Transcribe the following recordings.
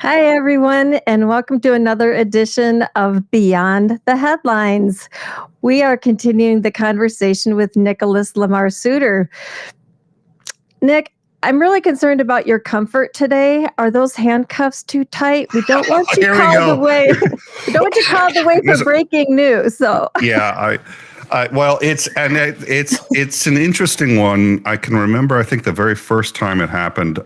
Hi, everyone, and welcome to another edition of Beyond the Headlines. We are continuing the conversation with Nicholas Lamar Soutter. Nick, I'm really concerned about your comfort today. Are those handcuffs too tight? We don't want you called away. We don't want you called away for breaking news. So yeah, well, it's an interesting one. I can remember, I think the very first time it happened,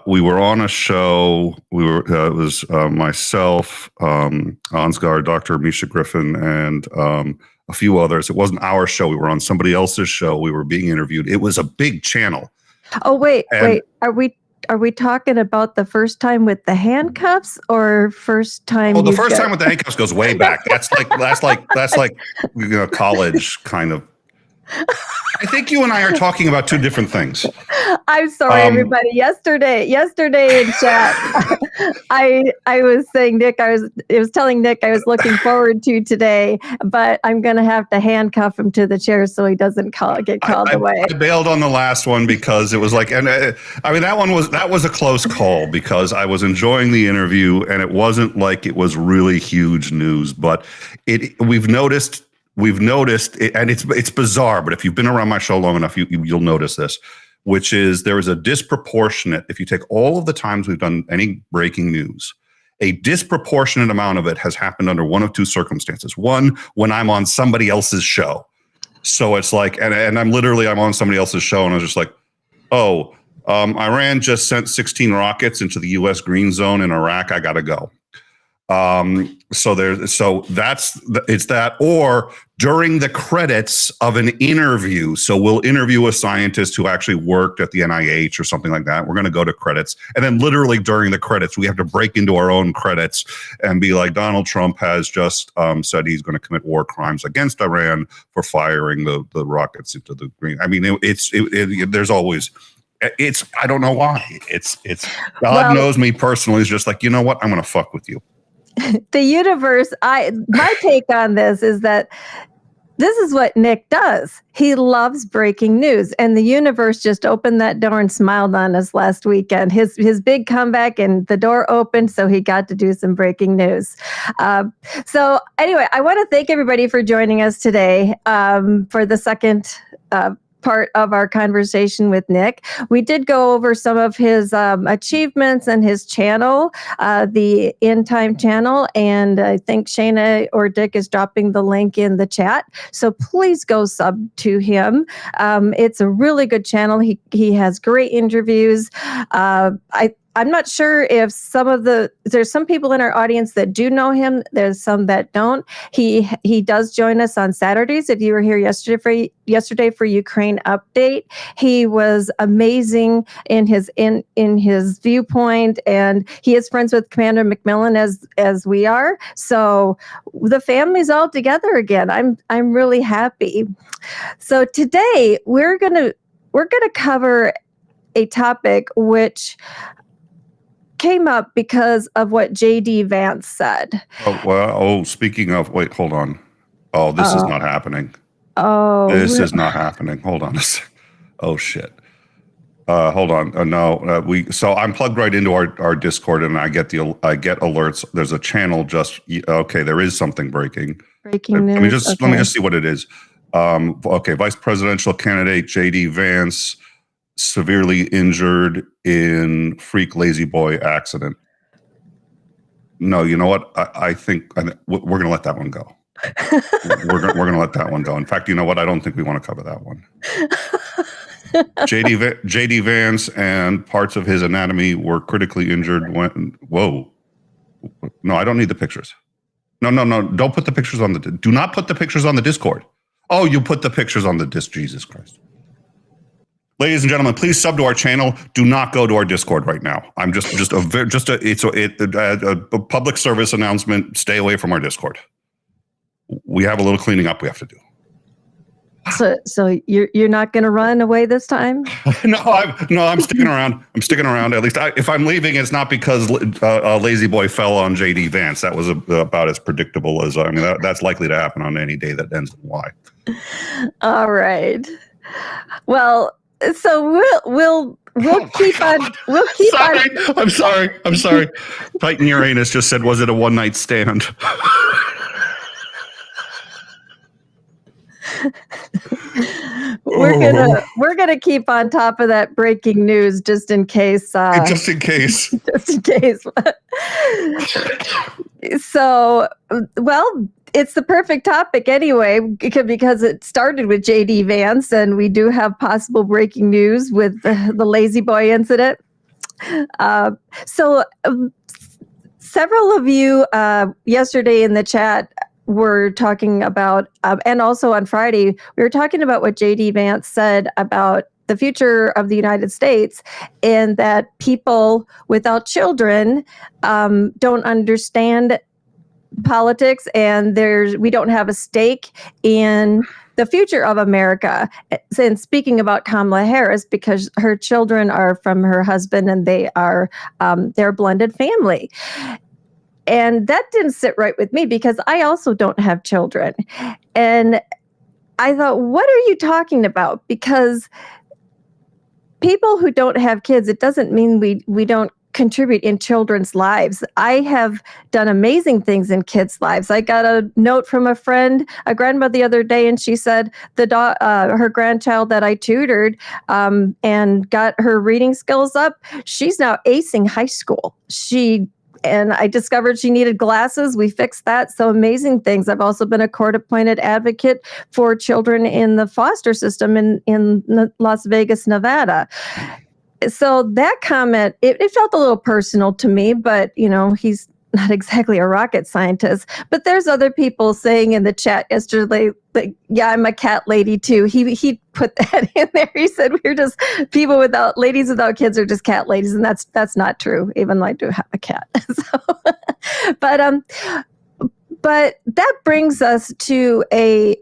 we were on a show. It was myself, Ansgar, Dr. Misha Griffin, and a few others. It wasn't our show. We were on somebody else's show. We were being interviewed. It was a big channel. Oh, wait. Are we talking about the first time with the handcuffs or first time? Oh, the first time with the handcuffs goes way back. That's like college kind of. I think you and I are talking about two different things. I'm sorry, everybody. Yesterday in chat, I was saying Nick, I was telling Nick I was looking forward to today, but I'm going to have to handcuff him to the chair so he doesn't get called away. I bailed on the last one because it was like, and I mean that was a close call because I was enjoying the interview and it wasn't like it was really huge news, but we've noticed, and it's bizarre, but if you've been around my show long enough, you'll notice this, which is there is a disproportionate, if you take all of the times we've done any breaking news, a disproportionate amount of it has happened under one of two circumstances. One, when I'm on somebody else's show. So it's like, and I'm on somebody else's show and I was just like, Iran just sent 16 rockets into the U.S. green zone in Iraq. I got to go. It's that, or during the credits of an interview. So we'll interview a scientist who actually worked at the NIH or something like that. We're going to go to credits. And then literally during the credits, we have to break into our own credits and be like, Donald Trump has just said he's going to commit war crimes against Iran for firing the rockets into the green. I mean, there's always, I don't know why. God knows me personally is just like, you know what? I'm going to fuck with you. The universe, my take on this is that this is what Nick does. He loves breaking news, and the universe just opened that door and smiled on us last weekend. His big comeback, and the door opened, so he got to do some breaking news. So anyway, I want to thank everybody for joining us today for the second part of our conversation with Nick. We did go over some of his achievements and his channel, the In Time channel, and I think Shayna or Dick is dropping the link in the chat. So please go sub to him. It's a really good channel. He has great interviews. I'm not sure if there's some people in our audience that do know him. There's some that don't. He does join us on Saturdays. If you were here yesterday for Ukraine update, he was amazing in his viewpoint, and he is friends with Commander McMillan as we are. So the family's all together again. I'm really happy. So today we're gonna cover a topic which came up because of what JD Vance said. Speaking of, wait, hold on. This is not happening. This is not happening. Hold on a second. Oh shit. Hold on. So I'm plugged right into our Discord and I get alerts. There's a channel there is something breaking. Breaking news. Let me just see what it is. Vice presidential candidate JD Vance severely injured in freak lazy boy accident. No, you know what? I think we're going to let that one go. we're going to let that one go. In fact, you know what? I don't think we want to cover that one. JD Vance and parts of his anatomy were critically injured when. Whoa! No, I don't need the pictures. No! Don't put the pictures do not put the pictures on the Discord. Oh, you put the pictures on the Jesus Christ. Ladies and gentlemen, please sub to our channel. Do not go to our Discord right now. I'm it's a public service announcement. Stay away from our Discord. We have a little cleaning up we have to do. So you're not going to run away this time? No, I'm sticking around. I'm sticking around. At least if I'm leaving, it's not because a lazy boy fell on JD Vance. That was about as predictable as that's likely to happen on any day that ends in Y. All right. Well, so we'll keep on. We'll keep on. I'm sorry. Titan Uranus just said, was it a one-night stand? We're gonna keep on top of that breaking news just in case. Just in case. Just in case. So, well, it's the perfect topic anyway, because it started with JD Vance, and we do have possible breaking news with the Lazy Boy incident. So, several of you yesterday in the chat were talking about, and also on Friday, we were talking about what JD Vance said about the future of the United States, and that people without children don't understand politics, and we don't have a stake in the future of America. And speaking about Kamala Harris, because her children are from her husband, and they are their blended family. And that didn't sit right with me, because I also don't have children. And I thought, what are you talking about? Because people who don't have kids, it doesn't mean we don't contribute in children's lives. I have done amazing things in kids' lives. I got a note from a grandmother the other day, and she said her grandchild that I tutored and got her reading skills up, she's now acing high school. And I discovered she needed glasses. We fixed that. So amazing things. I've also been a court-appointed advocate for children in the foster system in Las Vegas, Nevada. So that comment, it felt a little personal to me, but, he's not exactly a rocket scientist. But there's other people saying in the chat yesterday, like, yeah, I'm a cat lady too. He put that in there. He said we're just ladies without kids are just cat ladies, and that's not true. Even though I do have a cat. But that brings us to the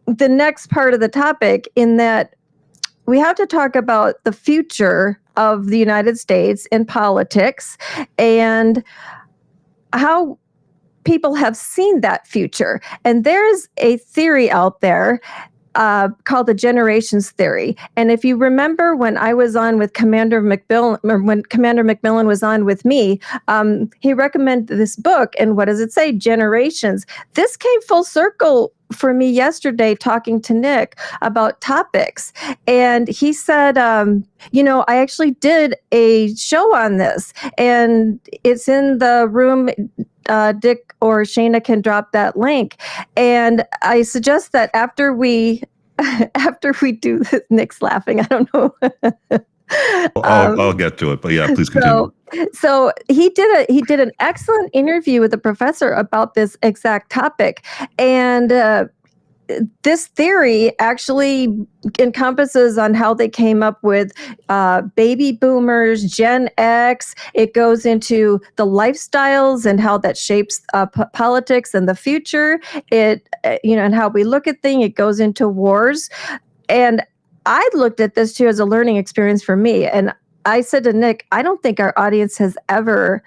next part of the topic, in that we have to talk about the future of the United States in politics, and how people have seen that future. And there's a theory out there called the generations theory. And if you remember, when I was on with Commander McMillan, or when Commander McMillan was on with me, he recommended this book. And what does it say? Generations. This came full circle for me yesterday, talking to Nick about topics. And he said, I actually did a show on this, and it's in the room. Dick or Shayna can drop that link. And I suggest that after we do this, Nick's laughing, I don't know. I'll get to it, but yeah, please continue. So he did an excellent interview with a professor about this exact topic. And this theory actually encompasses on how they came up with baby boomers, Gen X. It goes into the lifestyles and how that shapes politics and the future. And how we look at things. It goes into wars. And I looked at this too as a learning experience for me. And I said to Nick, I don't think our audience has ever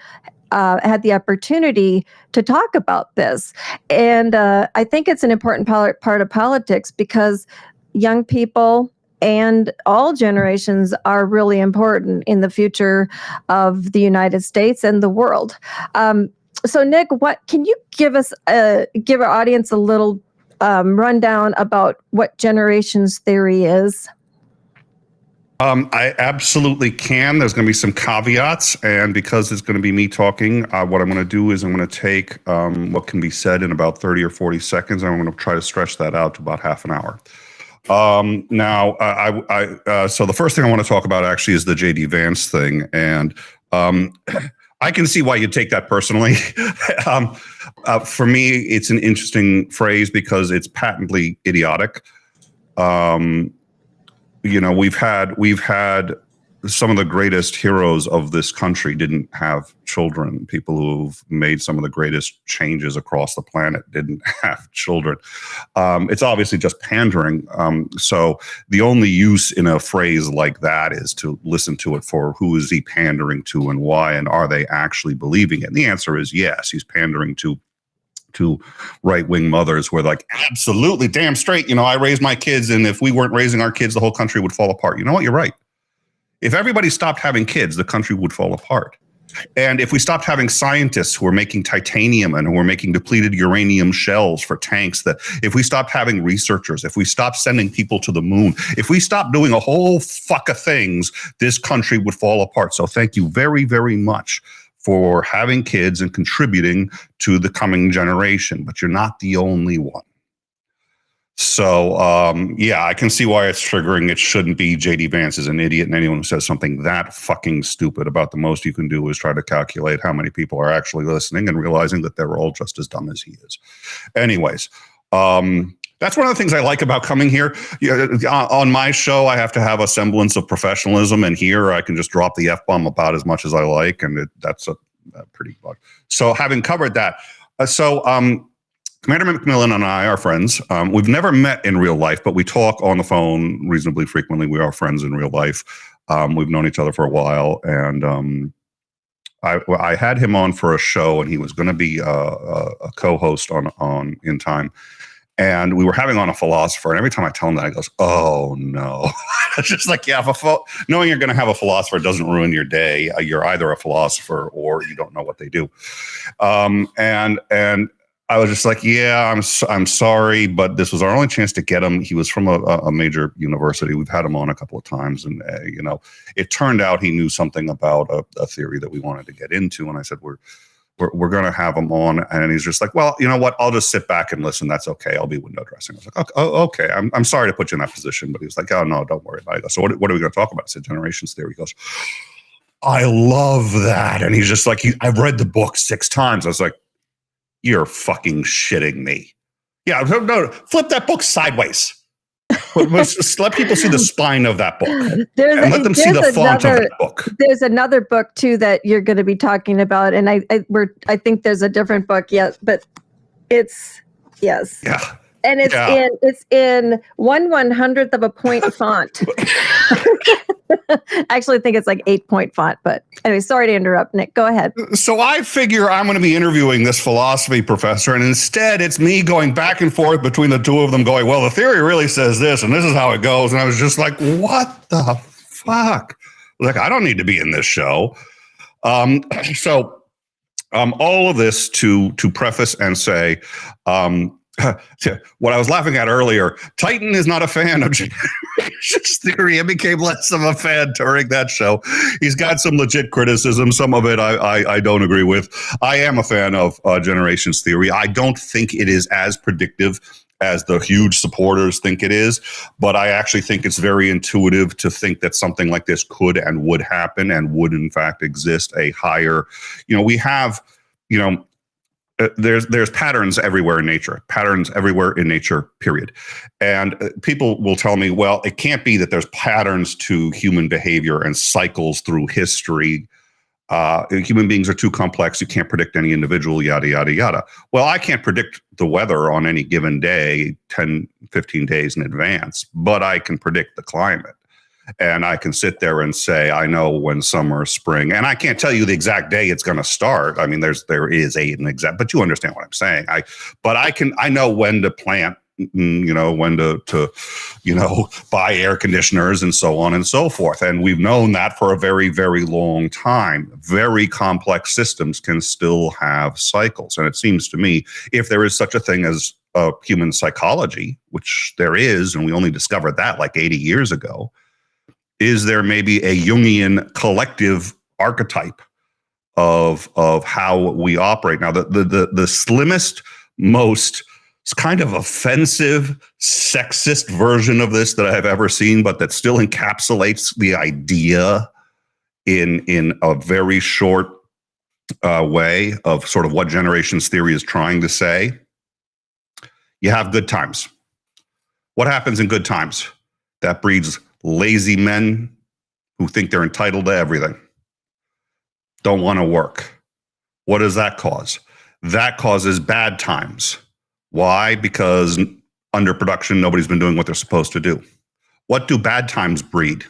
had the opportunity to talk about this. And I think it's an important part of politics, because young people and all generations are really important in the future of the United States and the world. So Nick, what can you give our audience a little rundown about what generations theory is? I absolutely can. There's going to be some caveats, and because it's going to be me talking, what I'm going to do is I'm going to take what can be said in about 30 or 40 seconds, and I'm going to try to stretch that out to about half an hour. So the first thing I want to talk about actually is the JD Vance thing, and I can see why you take that personally. For me, it's an interesting phrase because it's patently idiotic. We've had some of the greatest heroes of this country didn't have children. People who've made some of the greatest changes across the planet didn't have children. It's obviously just pandering. So the only use in a phrase like that is to listen to it for who is he pandering to and why, and are they actually believing it? And the answer is yes, he's pandering to to right-wing mothers who are like, absolutely, damn straight. I raised my kids, and if we weren't raising our kids, the whole country would fall apart. You know what? You're right. If everybody stopped having kids, the country would fall apart. And if we stopped having scientists who are making titanium and who are making depleted uranium shells for tanks, that if we stopped having researchers, if we stopped sending people to the moon, if we stopped doing a whole fuck of things, this country would fall apart. So thank you very, very much for having kids and contributing to the coming generation. But you're not the only one. So, yeah, I can see why it's triggering. It shouldn't be. JD Vance is an idiot, and anyone who says something that fucking stupid about the most you can do is try to calculate how many people are actually listening and realizing that they're all just as dumb as he is. Anyways, that's one of the things I like about coming here. On my show, I have to have a semblance of professionalism, and here I can just drop the F-bomb about as much as I like, and that's a pretty bug. So having covered that, Commander McMillan and I are friends. We've never met in real life, but we talk on the phone reasonably frequently. We are friends in real life. We've known each other for a while, and I had him on for a show, and he was going to be a co-host on In Time. And we were having on a philosopher, and every time I tell him that, he goes, "Oh no!" It's just like, yeah, knowing you're going to have a philosopher doesn't ruin your day. You're either a philosopher or you don't know what they do. And I was just like, yeah, I'm sorry, but this was our only chance to get him. He was from a major university. We've had him on a couple of times, and it turned out he knew something about a theory that we wanted to get into. And I said, we're going to have him on, and he's just like, well, you know what? I'll just sit back and listen. That's okay. I'll be window dressing. I was like, okay. I'm sorry to put you in that position, but he was like, oh no, don't worry about it. So what are we going to talk about? I said, generations theory. He goes, I love that, and he's just like, I've read the book 6 times. I was like, you're fucking shitting me. Yeah, no, flip that book sideways. Let people see the spine of that book. And let them see the font of that book. There's another book too that you're going to be talking about, and I think there's a different book yet, but it's yes. Yeah. And it's in 1/100th of a point font. I actually think it's like 8-point font, but anyway, sorry to interrupt, Nick. Go ahead. So I figure I'm going to be interviewing this philosophy professor, and instead it's me going back and forth between the two of them going, well, the theory really says this, and this is how it goes. And I was just like, what the fuck? Like, I don't need to be in this show. So all of this to preface and say, what I was laughing at earlier, Titan is not a fan of generations theory. I became less of a fan during that show. He's got some legit criticism. Some of it I don't agree with. I am a fan of generations theory. I don't think it is as predictive as the huge supporters think it is, but I actually think it's very intuitive to think that something like this could and would happen and would in fact exist. A higher, we have, there's patterns everywhere in nature, period. And people will tell me, well, it can't be that there's patterns to human behavior and cycles through history. Human beings are too complex. You can't predict any individual, yada, yada, yada. Well, I can't predict the weather on any given day, 10, 15 days in advance, but I can predict the climate. And I can sit there and say, I know when summer, spring, and I can't tell you the exact day it's going to start. I mean, there is an exact, but you understand what I'm saying. I know when to plant, when to buy air conditioners and so on and so forth. And we've known that for a very, very long time. Very complex systems can still have cycles. And it seems to me, if there is such a thing as human psychology, which there is, and we only discovered that like 80 years ago, is there maybe a Jungian collective archetype of how we operate? Now, the slimmest, most kind of offensive, sexist version of this that I have ever seen, but that still encapsulates the idea in a very short way of sort of what generations theory is trying to say. You have good times. What happens in good times? That breeds lazy men who think they're entitled to everything, don't want to work. What does that cause? That causes bad times. Why? Because underproduction, nobody's been doing what they're supposed to do. What do bad times breed?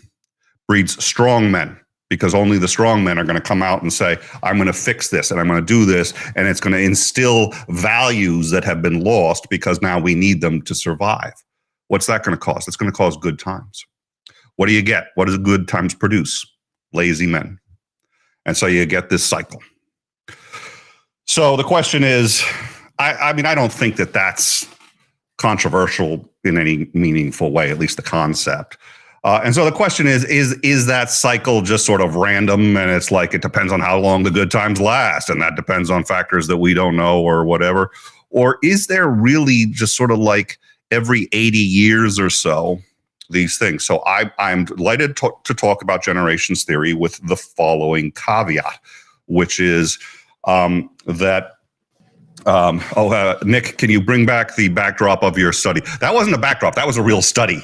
Breeds strong men. Strong men because only the strong men are going to come out and say, I'm going to fix this and I'm going to do this. And it's going to instill values that have been lost because now we need them to survive. What's that going to cause? It's going to cause good times. What do you get? What does good times produce? Lazy men. And so you get this cycle. So the question is, I mean, I don't think that that's controversial in any meaningful way, at least the concept. And so the question is that cycle just sort of random? And it's like, it depends on how long the good times last. And that depends on factors that we don't know or whatever. Or is there really just sort of like every 80 years or so, these things? So I'm delighted to talk about generations theory with the following caveat, which is that Nick, can you bring back the backdrop of your study? That wasn't a backdrop. That was a real study.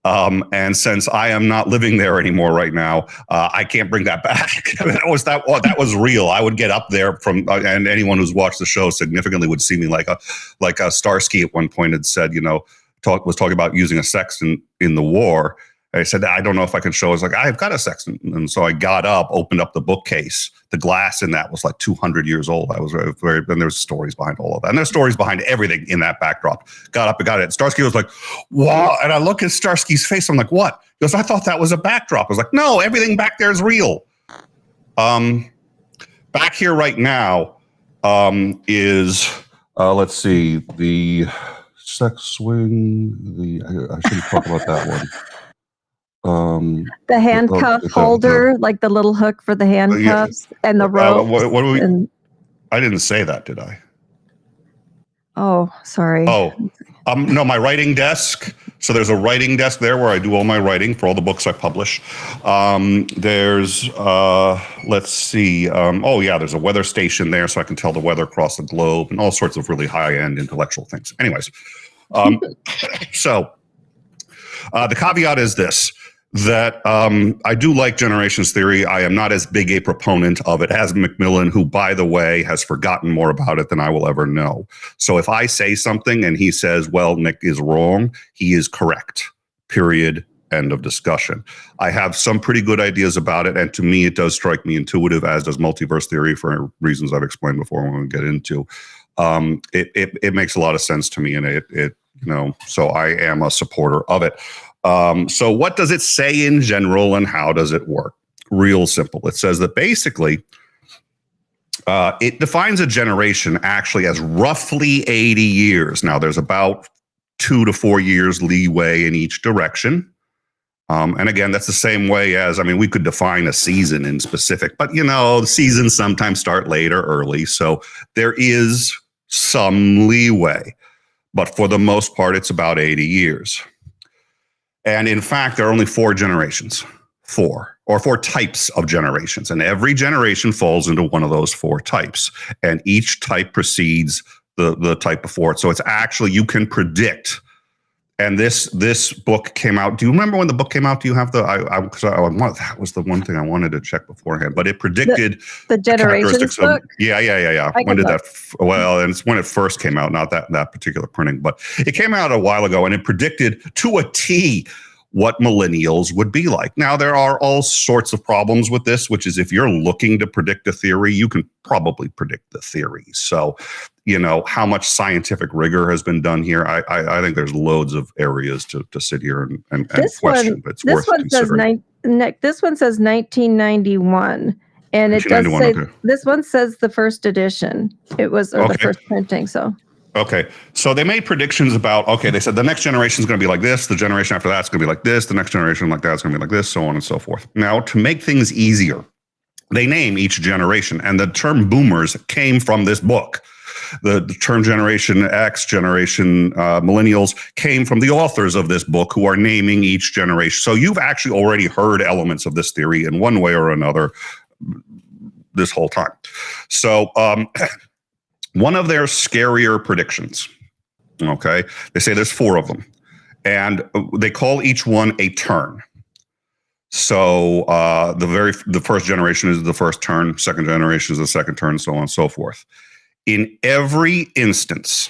And since I am not living there anymore right now, I can't bring that back. that was real. I would get up there from, and anyone who's watched the show significantly would see me like a Starsky at one point had said, was talking about using a sextant in the war. I said, I don't know if I can show. I was like, I've got a sextant. And so I got up, opened up the bookcase. The glass in that was like 200 years old. I was very, and there's stories behind all of that. And there's stories behind everything in that backdrop. Got up and got it. Starsky was like, wow. And I look at Starsky's face. I'm like, what? He goes, I thought that was a backdrop. I was like, no, everything back there is real. Back here right now is, let's see, the sex swing. I shouldn't talk about that one. The handcuff holder, like the little hook for the handcuffs and the rope. I didn't say that, did I? Oh, sorry. Oh, no, my writing desk. So there's a writing desk there where I do all my writing for all the books I publish. There's, let's see. There's a weather station there so I can tell the weather across the globe and all sorts of really high-end intellectual things. Anyways, so the caveat is this. That I do like generations theory. I am not as big a proponent of it as Macmillan, who, by the way, has forgotten more about it than I will ever know. So if I say something and he says, well, Nick is wrong, he is correct. Period. End of discussion. I have some pretty good ideas about it. And to me, it does strike me intuitive, as does multiverse theory for reasons I've explained before when we get into. It makes a lot of sense to me. And so I am a supporter of it. So what does it say in general and how does it work? Real simple. It says that basically it defines a generation actually as roughly 80 years. Now there's about 2 to 4 years leeway in each direction. And again, that's the same way as, we could define a season in specific, but the seasons sometimes start late or early. So there is some leeway, but for the most part, it's about 80 years. And in fact, there are only 4 generations, 4 types of generations. And every generation falls into one of those 4 types. And each type precedes the type before it. So it's actually, you can predict. And this book came out. Do you remember when the book came out? Do you have that was the one thing I wanted to check beforehand. But it predicted the generations book? Yeah. When did that? Well, and it's when it first came out, not that particular printing, but it came out a while ago, and it predicted to a T what millennials would be like. Now, there are all sorts of problems with this, which is if you're looking to predict a theory, you can probably predict the theory. So, how much scientific rigor has been done here. I think there's loads of areas to sit here and question, but it's worth considering. This one says 1991, and it does say, okay. This one says the first edition. It was, or the first printing, so. Okay, so they made predictions about, they said the next generation is going to be like this, the generation after that's going to be like this, the next generation like that's going to be like this, so on and so forth. Now, to make things easier, they name each generation, and the term boomers came from this book. The term Generation X, Generation Millennials came from the authors of this book who are naming each generation. So you've actually already heard elements of this theory in one way or another this whole time. So one of their scarier predictions, they say there's 4 of them, and they call each one a turn. So the first generation is the first turn, second generation is the second turn, so on and so forth. In every instance,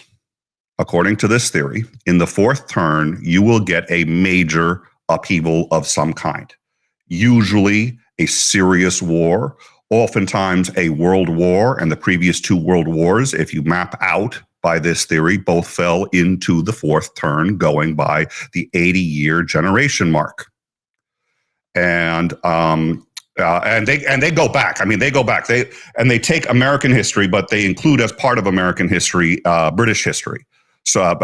according to this theory, in the 4th turn, you will get a major upheaval of some kind. Usually a serious war, oftentimes a world war, and the previous 2 world wars, if you map out by this theory, both fell into the 4th turn, going by the 80-year generation mark. And they go back. I mean, they go back. They take American history, but they include as part of American history British history. So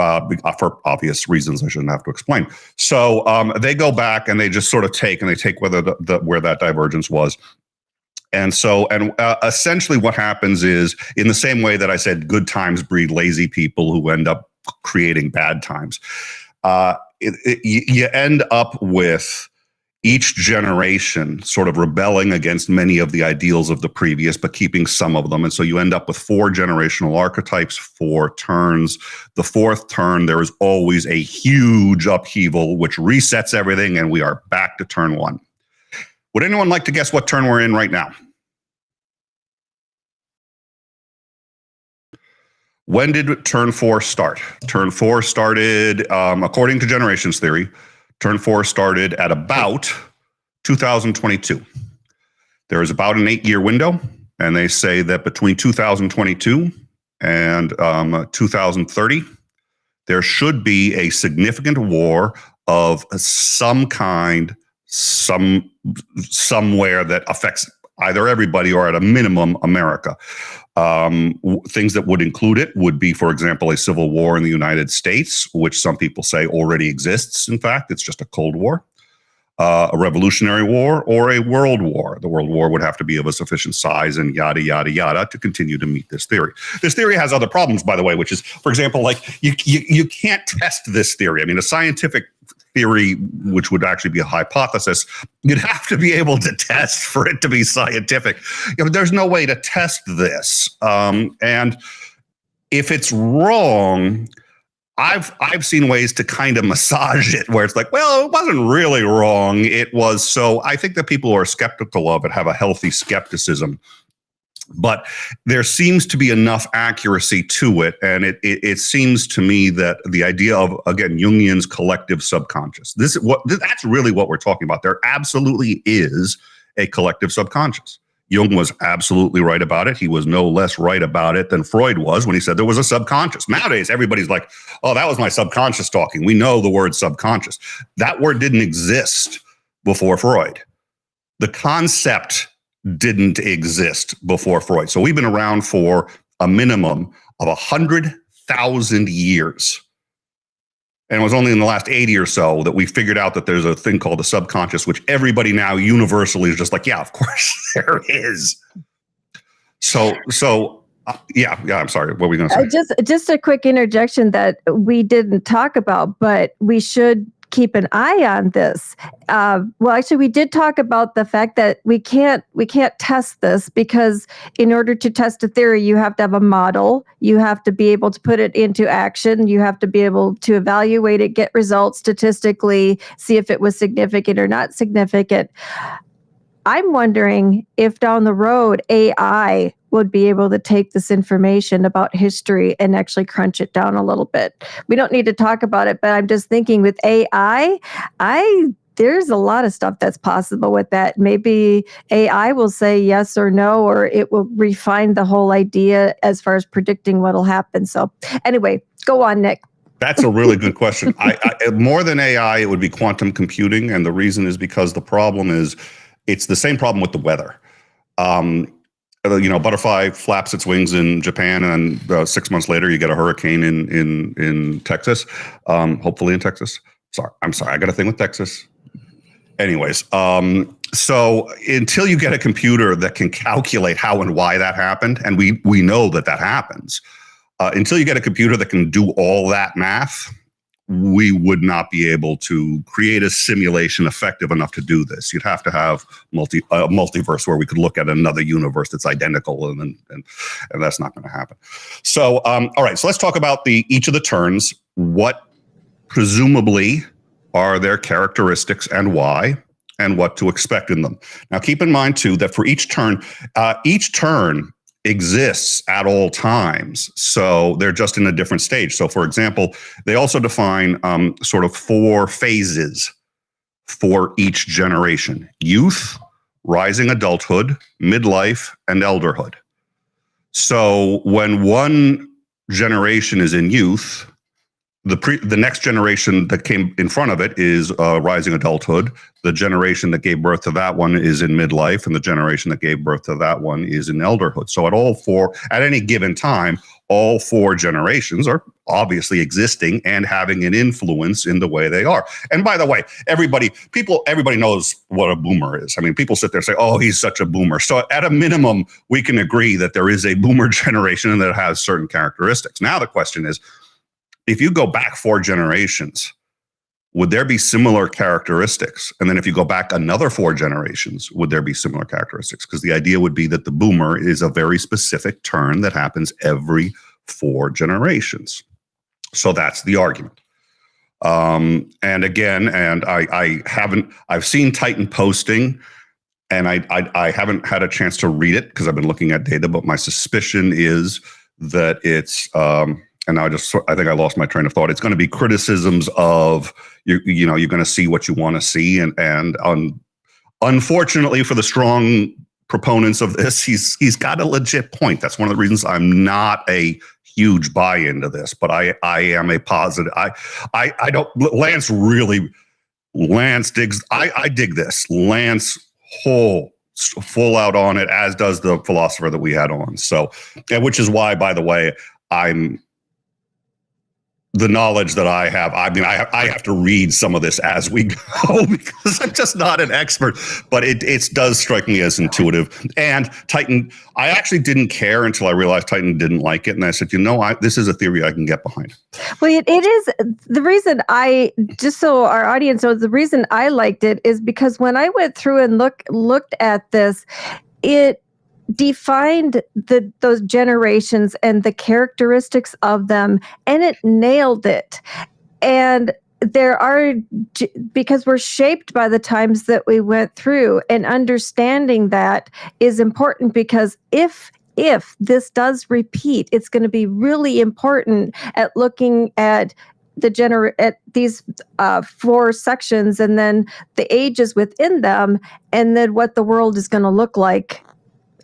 for obvious reasons, I shouldn't have to explain. So they go back and they just sort of take whether where that divergence was. And so, essentially what happens is, in the same way that I said good times breed lazy people who end up creating bad times, you end up with each generation sort of rebelling against many of the ideals of the previous, but keeping some of them. And so you end up with 4 generational archetypes, 4 turns. The 4th turn, there is always a huge upheaval, which resets everything, and we are back to turn 1. Would anyone like to guess what turn we're in right now? When did turn 4 start? Turn 4 started, according to generations theory, turn 4 started at about 2022. There is about an 8-year window, and they say that between 2022 and 2030, there should be a significant war of some kind, somewhere that affects either everybody or at a minimum America. Things that would include it would be, for example, a civil war in the United States, which some people say already exists. In fact, it's just a Cold War, a revolutionary war, or a world war. The world war would have to be of a sufficient size and yada, yada, yada to continue to meet this theory. This theory has other problems, by the way, which is, for example, like you can't test this theory. I mean, a scientific theory, which would actually be a hypothesis, you'd have to be able to test for it to be scientific. There's no way to test this. And if it's wrong, I've seen ways to kind of massage it where it's like, well, it wasn't really wrong. It was. So I think that people who are skeptical of it have a healthy skepticism. But there seems to be enough accuracy to it, and it seems to me that the idea of, again, Jungian's collective subconscious, that's really what we're talking about. There absolutely is a collective subconscious. Jung was absolutely right about it. He was no less right about it than Freud was when he said there was a subconscious. Nowadays, everybody's like, oh, that was my subconscious talking. We know the word subconscious. That word didn't exist before Freud. The concept didn't exist before Freud. So we've been around for a minimum of 100,000 years. And it was only in the last 80 or so that we figured out that there's a thing called the subconscious, which everybody now universally is just like, yeah, of course there is. So yeah, I'm sorry. What were we going to say? Just a quick interjection that we didn't talk about, but we should keep an eye on this. Well, actually, we did talk about the fact that we can't test this, because in order to test a theory, you have to have a model. You have to be able to put it into action. You have to be able to evaluate it, get results statistically, see if it was significant or not significant. I'm wondering if down the road, AI would be able to take this information about history and actually crunch it down a little bit. We don't need to talk about it, but I'm just thinking with AI, there's a lot of stuff that's possible with that. Maybe AI will say yes or no, or it will refine the whole idea as far as predicting what'll happen. So anyway, go on, Nick. That's a really good question. I more than AI, it would be quantum computing. And the reason is because the problem is, it's the same problem with the weather. Butterfly flaps its wings in Japan, and 6 months later, you get a hurricane in Texas. Hopefully in Texas. I'm sorry. I got a thing with Texas. Anyways, so until you get a computer that can calculate how and why that happened, and we know that happens, until you get a computer that can do all that math, we would not be able to create a simulation effective enough to do this. You'd have to have a multiverse where we could look at another universe that's identical, and that's not going to happen. So, all right. So let's talk about each of the turns. What presumably are their characteristics and why, and what to expect in them. Now, keep in mind too that for each turn exists at all times. So they're just in a different stage. So for example, they also define sort of 4 phases for each generation: youth, rising adulthood, midlife, and elderhood. So when one generation is in youth, the next generation that came in front of it is rising adulthood. The generation that gave birth to that one is in midlife, and the generation that gave birth to that one is in elderhood. So at any given time, all four generations are obviously existing and having an influence in the way they are. And by the way, everybody knows what a boomer is. I mean, people sit there and say, oh, he's such a boomer. So at a minimum, we can agree that there is a boomer generation and that it has certain characteristics. Now the question is, if you go back 4 generations, would there be similar characteristics? And then if you go back another 4 generations, would there be similar characteristics? Because the idea would be that the boomer is a very specific turn that happens every 4 generations. So that's the argument. And again, I've seen Titan posting, and I haven't had a chance to read it because I've been looking at data, but my suspicion is that it's, and I think I lost my train of thought. It's going to be criticisms of, you know, you're going to see what you want to see. And unfortunately for the strong proponents of this, he's got a legit point. That's one of the reasons I'm not a huge buy-in to this, but I am a positive. I don't, Lance digs, I dig this. Lance full out on it, as does the philosopher that we had on. So, which is why, by the way, the knowledge that I have, I mean, I have to read some of this as we go because I'm just not an expert, but it does strike me as intuitive. And Titan, I actually didn't care until I realized Titan didn't like it. And I said, this is a theory I can get behind. Well, it is the reason just so our audience knows, the reason I liked it is because when I went through and looked at this, it defined those generations and the characteristics of them, and it nailed it. And because we're shaped by the times that we went through, and understanding that is important, because if this does repeat, it's going to be really important at looking at at these 4 sections, and then the ages within them, and then what the world is going to look like.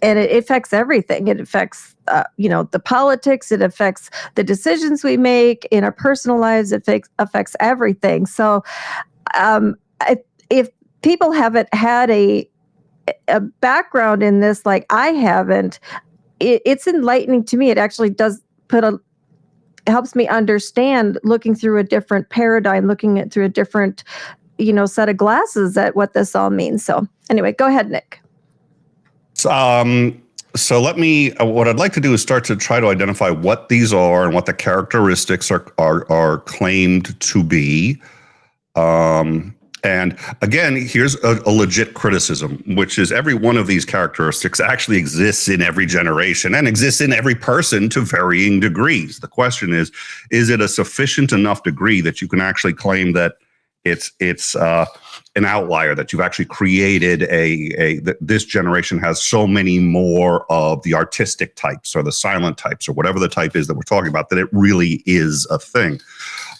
And it affects everything. It affects, the politics. It affects the decisions we make in our personal lives. It affects everything. So, if people haven't had a background in this, like I haven't, it's enlightening to me. It actually does helps me understand, looking through a different paradigm, looking at through a different, set of glasses at what this all means. So, anyway, go ahead, Nick. So let me, what I'd like to do is start to try to identify what these are and what the characteristics are claimed to be. And again, here's a legit criticism, which is every one of these characteristics actually exists in every generation and exists in every person to varying degrees. The question is it a sufficient enough degree that you can actually claim that it's an outlier, that you've actually created that this generation has so many more of the artistic types or the silent types or whatever the type is that we're talking about, that it really is a thing.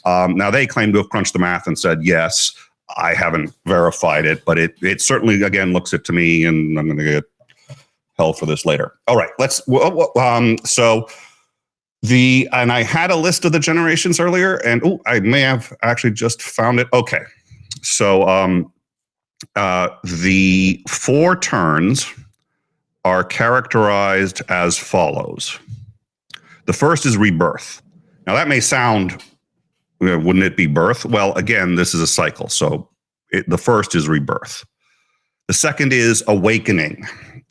Now, they claim to have crunched the math and said, yes, I haven't verified it, but it certainly, again, looks it to me, and I'm going to get hell for this later. All right, and I had a list of the generations earlier, and I may have actually just found it. Okay. So the 4 turns are characterized as follows. The first is rebirth. Now that may sound, wouldn't it be birth? Well, again, this is a cycle. So the first is rebirth. The second is awakening.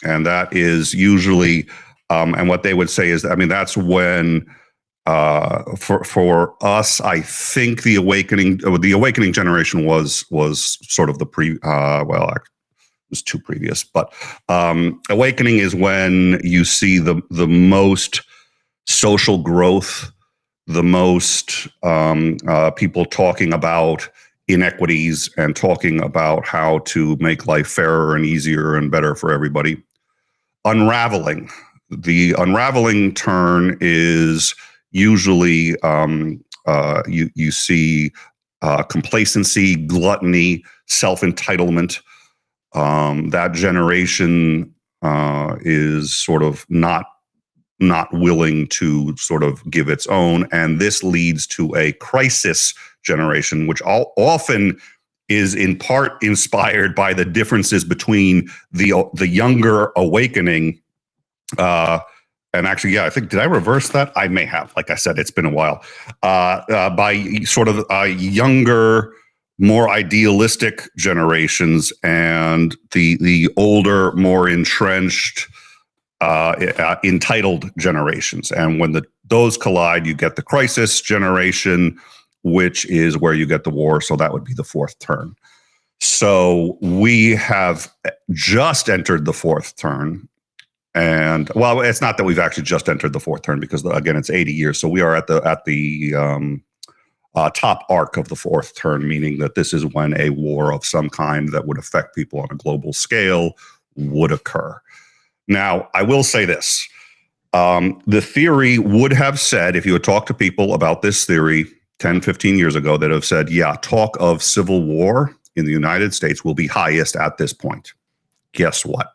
And that is usually, and what they would say is, that's when, for us, I think the awakening generation was sort of it was 2 previous, but awakening is when you see the most social growth, the most people talking about inequities and talking about how to make life fairer and easier and better for everybody. Unraveling. The unraveling turn is usually you see complacency, gluttony, self-entitlement, that generation is sort of not willing to sort of give its own, and this leads to a crisis generation, which often is in part inspired by the differences between the younger awakening. And actually, yeah, I think, did I reverse that? I may have. Like I said, it's been a while. By sort of younger, more idealistic generations, and the older, more entrenched, entitled generations. And when those collide, you get the crisis generation, which is where you get the war. So that would be the fourth turn. So we have just entered the fourth turn. And well, it's not that we've actually just entered the fourth turn, because again, it's 80 years. So we are at the top arc of the fourth turn, meaning that this is when a war of some kind that would affect people on a global scale would occur. Now, I will say this. The theory would have said, if you had talked to people about this theory 10, 15 years ago, that have said, yeah, talk of civil war in the United States will be highest at this point. Guess what?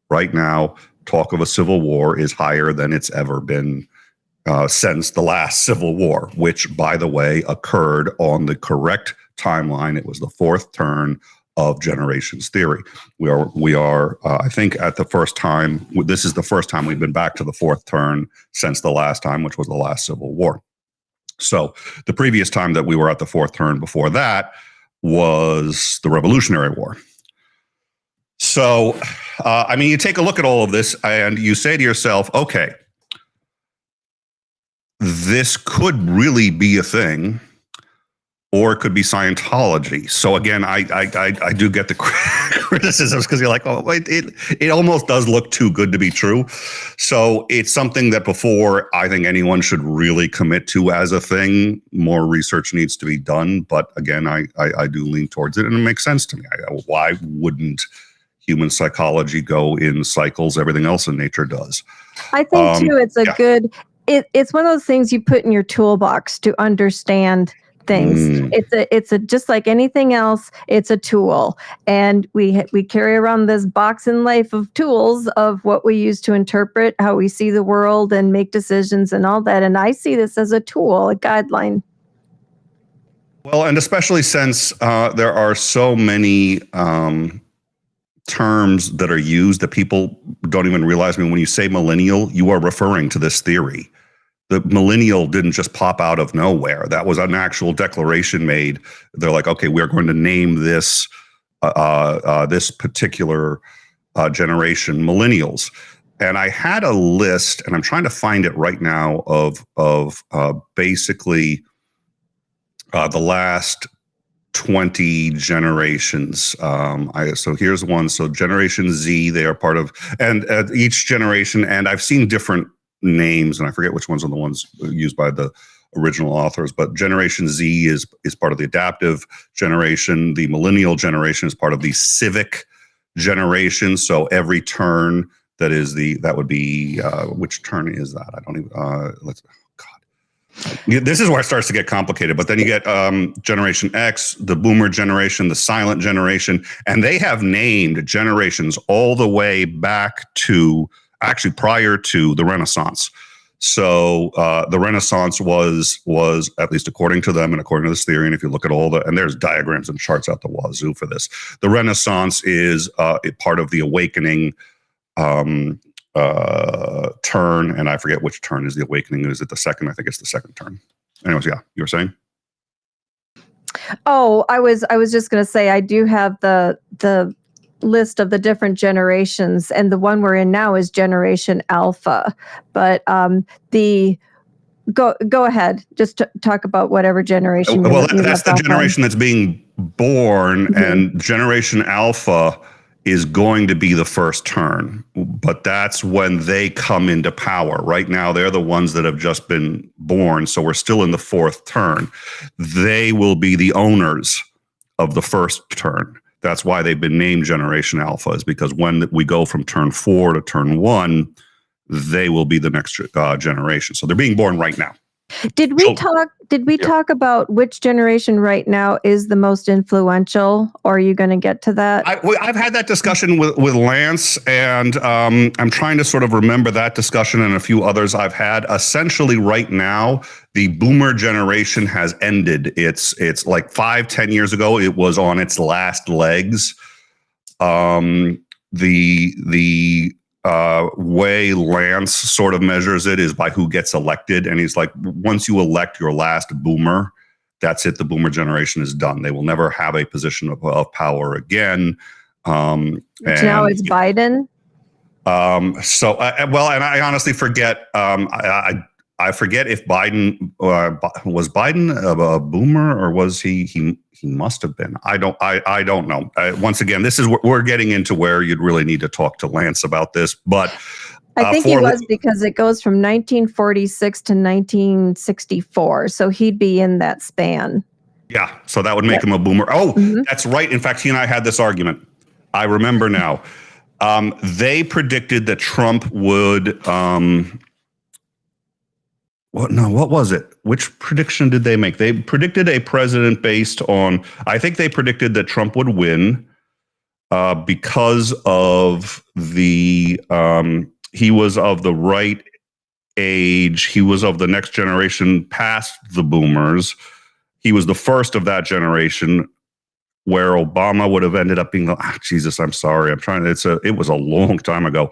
Right now, talk of a civil war is higher than it's ever been since the last civil war, which, by the way, occurred on the correct timeline. It was the fourth turn of generations theory. We are I think at the first time, this is the first time we've been back to the fourth turn since the last time, which was the last civil war. So the previous time that we were at the fourth turn before that was the Revolutionary War. So, I mean, you take a look at all of this and you say to yourself, okay, this could really be a thing, or it could be Scientology. So again, I do get the criticisms, because you're like, oh, it almost does look too good to be true. So it's something that before I think anyone should really commit to as a thing, more research needs to be done. But again, I do lean towards it, and it makes sense to me. Why wouldn't human psychology go in cycles? Everything else in nature does. I think too, it's a good, it's one of those things you put in your toolbox to understand things. It's a just like anything else, it's a tool. And we carry around this box in life of tools of what we use to interpret how we see the world and make decisions and all that. And I see this as a tool, a guideline. Well, and especially since there are so many terms that are used that people don't even realize. I mean, when you say millennial, you are referring to this theory. The millennial didn't just pop out of nowhere. That was an actual declaration made. They're like, okay, we're going to name this this particular generation millennials. And I had a list, and I'm trying to find it right now, of basically the last 20 generations. So here's one. So Generation Z, they are part of, and each generation, and I've seen different names, and I forget which ones are the ones used by the original authors, but Generation Z is part of the adaptive generation. The millennial generation is part of the civic generation. So every turn that would be, which turn is that? I don't even, this is where it starts to get complicated. But then you get Generation X, the boomer generation, the silent generation, and they have named generations all the way back to actually prior to the Renaissance. So the Renaissance was, at least according to them and according to this theory, and if you look at and there's diagrams and charts out the wazoo for this, the Renaissance is part of the awakening turn, and I forget which turn is the awakening. Is it the second? I think it's the second turn. Anyways, yeah, you were saying? Oh, I was just going to say, I do have the list of the different generations, and the one we're in now is Generation Alpha. But go ahead, just talk about whatever generation. Well, that's the generation that's being born, mm-hmm. And Generation Alpha is going to be the first turn, but that's when they come into power. Right now, they're the ones that have just been born, so we're still in the fourth turn. They will be the owners of the first turn. That's why they've been named Generation Alpha, is because when we go from turn 4 to turn 1, they will be the next generation. So they're being born right now. Did we So- talk? Did we Yeah. talk about which generation right now is the most influential? Or are you going to get to that? I've had that discussion with Lance, and I'm trying to sort of remember that discussion and a few others I've had. Essentially, right now, the boomer generation has ended. It's like 5-10 years ago, it was on its last legs. The way Lance sort of measures it is by who gets elected, and he's like, once you elect your last boomer, that's it. The boomer generation is done. They will never have a position of power again. And Now it's Biden. Well, and I honestly forget. I forget if Biden was Biden a boomer, or was he must have been. I don't know. Once again, this is we're getting into where you'd really need to talk to Lance about this. But I think he was, because it goes from 1946 to 1964, so he'd be in that span. Yeah, so that would make him a boomer. Oh, That's right. In fact, he and I had this argument. I remember now. They predicted that Trump would. What was it? Which prediction did they make? They predicted a president based on, I think they predicted that Trump would win because of he was of the right age. He was of the next generation past the boomers. He was the first of that generation, where Obama would have ended up being, Jesus, I'm sorry. It was a long time ago.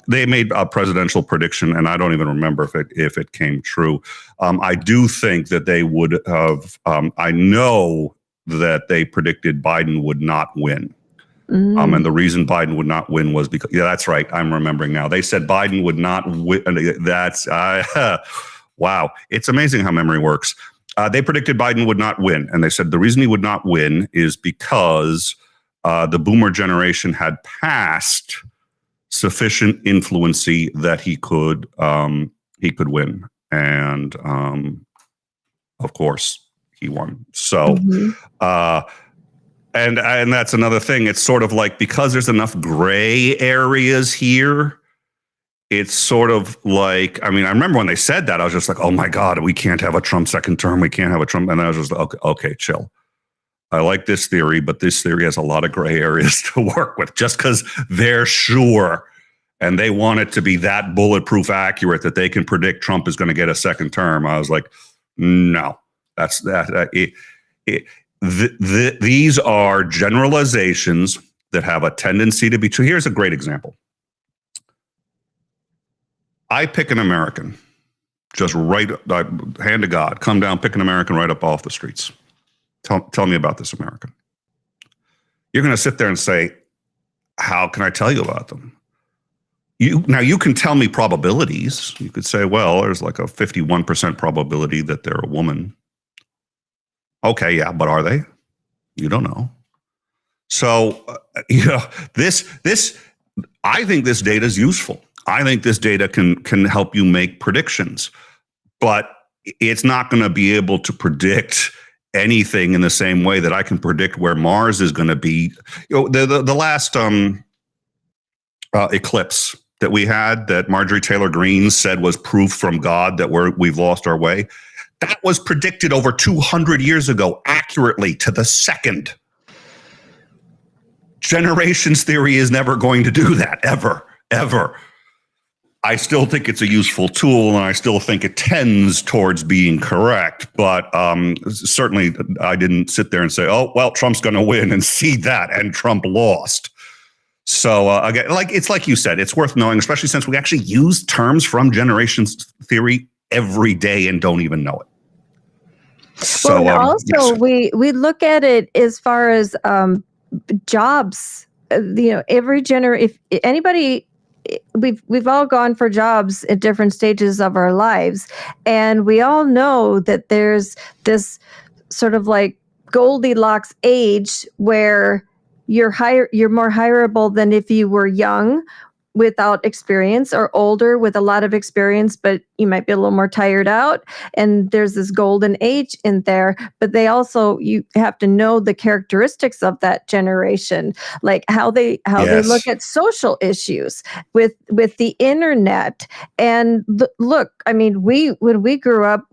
They made a presidential prediction, and I don't even remember if it came true. I do think that they would have, I know that they predicted Biden would not win. And the reason Biden would not win was because, yeah, that's right. I'm remembering now. They said Biden would not win. Wow. It's amazing how memory works. They predicted Biden would not win. And they said the reason he would not win is because the boomer generation had passed sufficient influency that he could win. And of course, he won. So, and that's another thing. It's sort of like, because there's enough gray areas here, it's sort of like, I mean, I remember when they said that, I was just like, oh my God, we can't have a Trump second term. We can't have a Trump. And I was just like, okay, chill. I like this theory, but this theory has a lot of gray areas to work with, just because they're sure and they want it to be that bulletproof accurate that they can predict Trump is going to get a second term. I was like, no, that's that. These are generalizations that have a tendency to be true. Here's a great example. I pick an American, just right, hand to God, come down, pick an American right up off the streets. Tell me about this American. You're going to sit there and say, how can I tell you about them? Now, you can tell me probabilities. You could say, well, there's like a 51% probability that they're a woman. Okay, yeah, but are they? You don't know. So, I think this data is useful. I think this data can help you make predictions, but it's not going to be able to predict anything in the same way that I can predict where Mars is going to be. The last eclipse that we had, that Marjorie Taylor Greene said was proof from God that we've lost our way, that was predicted over 200 years ago, accurately to the second. Generations theory is never going to do that, ever. I still think it's a useful tool, and I still think it tends towards being correct. But certainly, I didn't sit there and say, "Oh, well, Trump's going to win," and see that, and Trump lost. So again, it's like you said, it's worth knowing, especially since we actually use terms from generations theory every day and don't even know it. So also, yes. we look at it as far as jobs. Every if anybody. We've all gone for jobs at different stages of our lives, and we all know that there's this sort of like Goldilocks age where you're more hireable than if you were young, without experience or older with a lot of experience, but you might be a little more tired out. And there's this golden age in there, but you have to know the characteristics of that generation, like how they look at social issues with the internet. And look, I mean, when we grew up,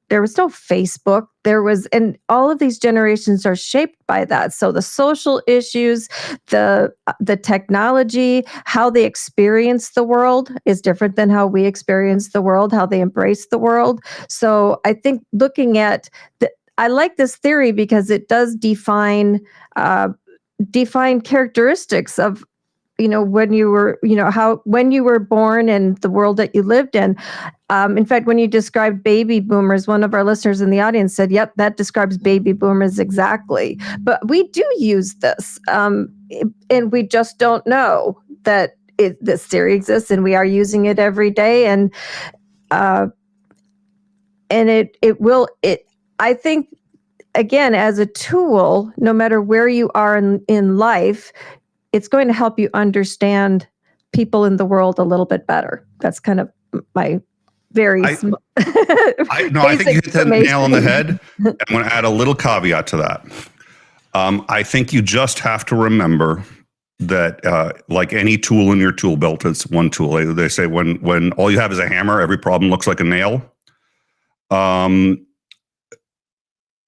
there was no Facebook. And all of these generations are shaped by that. So the social issues, the technology, how they experience the world is different than how we experience the world, how they embrace the world. So I think looking at I like this theory because it does define characteristics of, when you were born and the world that you lived in. In fact, when you described baby boomers, one of our listeners in the audience said, yep, that describes baby boomers exactly. But we do use this, and we just don't know that this theory exists, and we are using it every day. And I think, again, as a tool, no matter where you are in life, it's going to help you understand people in the world a little bit better. That's kind of my very I think you hit the nail on the head. I'm going to add a little caveat to that. I think you just have to remember that, like any tool in your tool belt, it's one tool. They say when all you have is a hammer, every problem looks like a nail.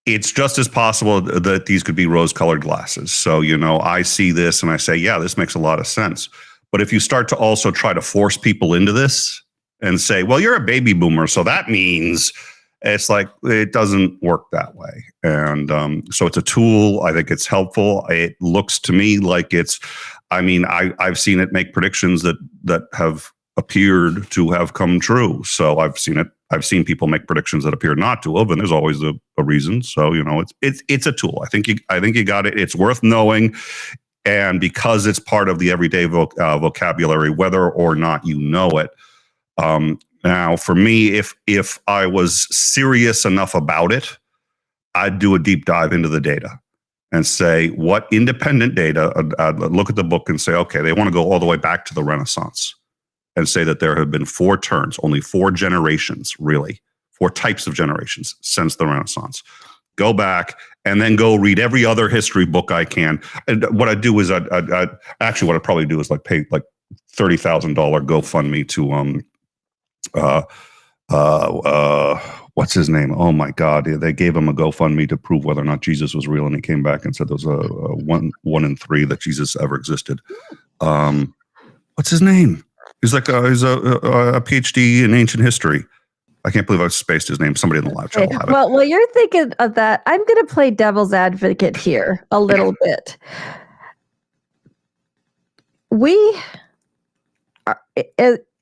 It's just as possible that these could be rose-colored glasses. So, I see this and I say, yeah, this makes a lot of sense. But if you start to also try to force people into this and say, well, you're a baby boomer, so that means, it's like, it doesn't work that way. And so it's a tool. I think it's helpful. It looks to me like I've seen it make predictions that have appeared to have come true. So I've seen people make predictions that appear not to have, and there's always a reason. So, it's a tool. I think you got it. It's worth knowing. And because it's part of the everyday vocabulary, whether or not you know it. Now, for me, if I was serious enough about it, I'd do a deep dive into the data and say, what independent data, I'd look at the book and say, okay, they want to go all the way back to the Renaissance and say that there have been 4 turns, only 4 generations, really, 4 types of generations since the Renaissance. Go back and then go read every other history book I can. And what I do is what I'd probably do is pay $30,000 GoFundMe to what's his name? Oh my God! They gave him a GoFundMe to prove whether or not Jesus was real, and he came back and said there was a 1 in 3 that Jesus ever existed. What's his name? He's a PhD in ancient history. I can't believe I spaced his name. Somebody in the live chat will have it. Well, you're thinking of that. I'm going to play devil's advocate here a little bit.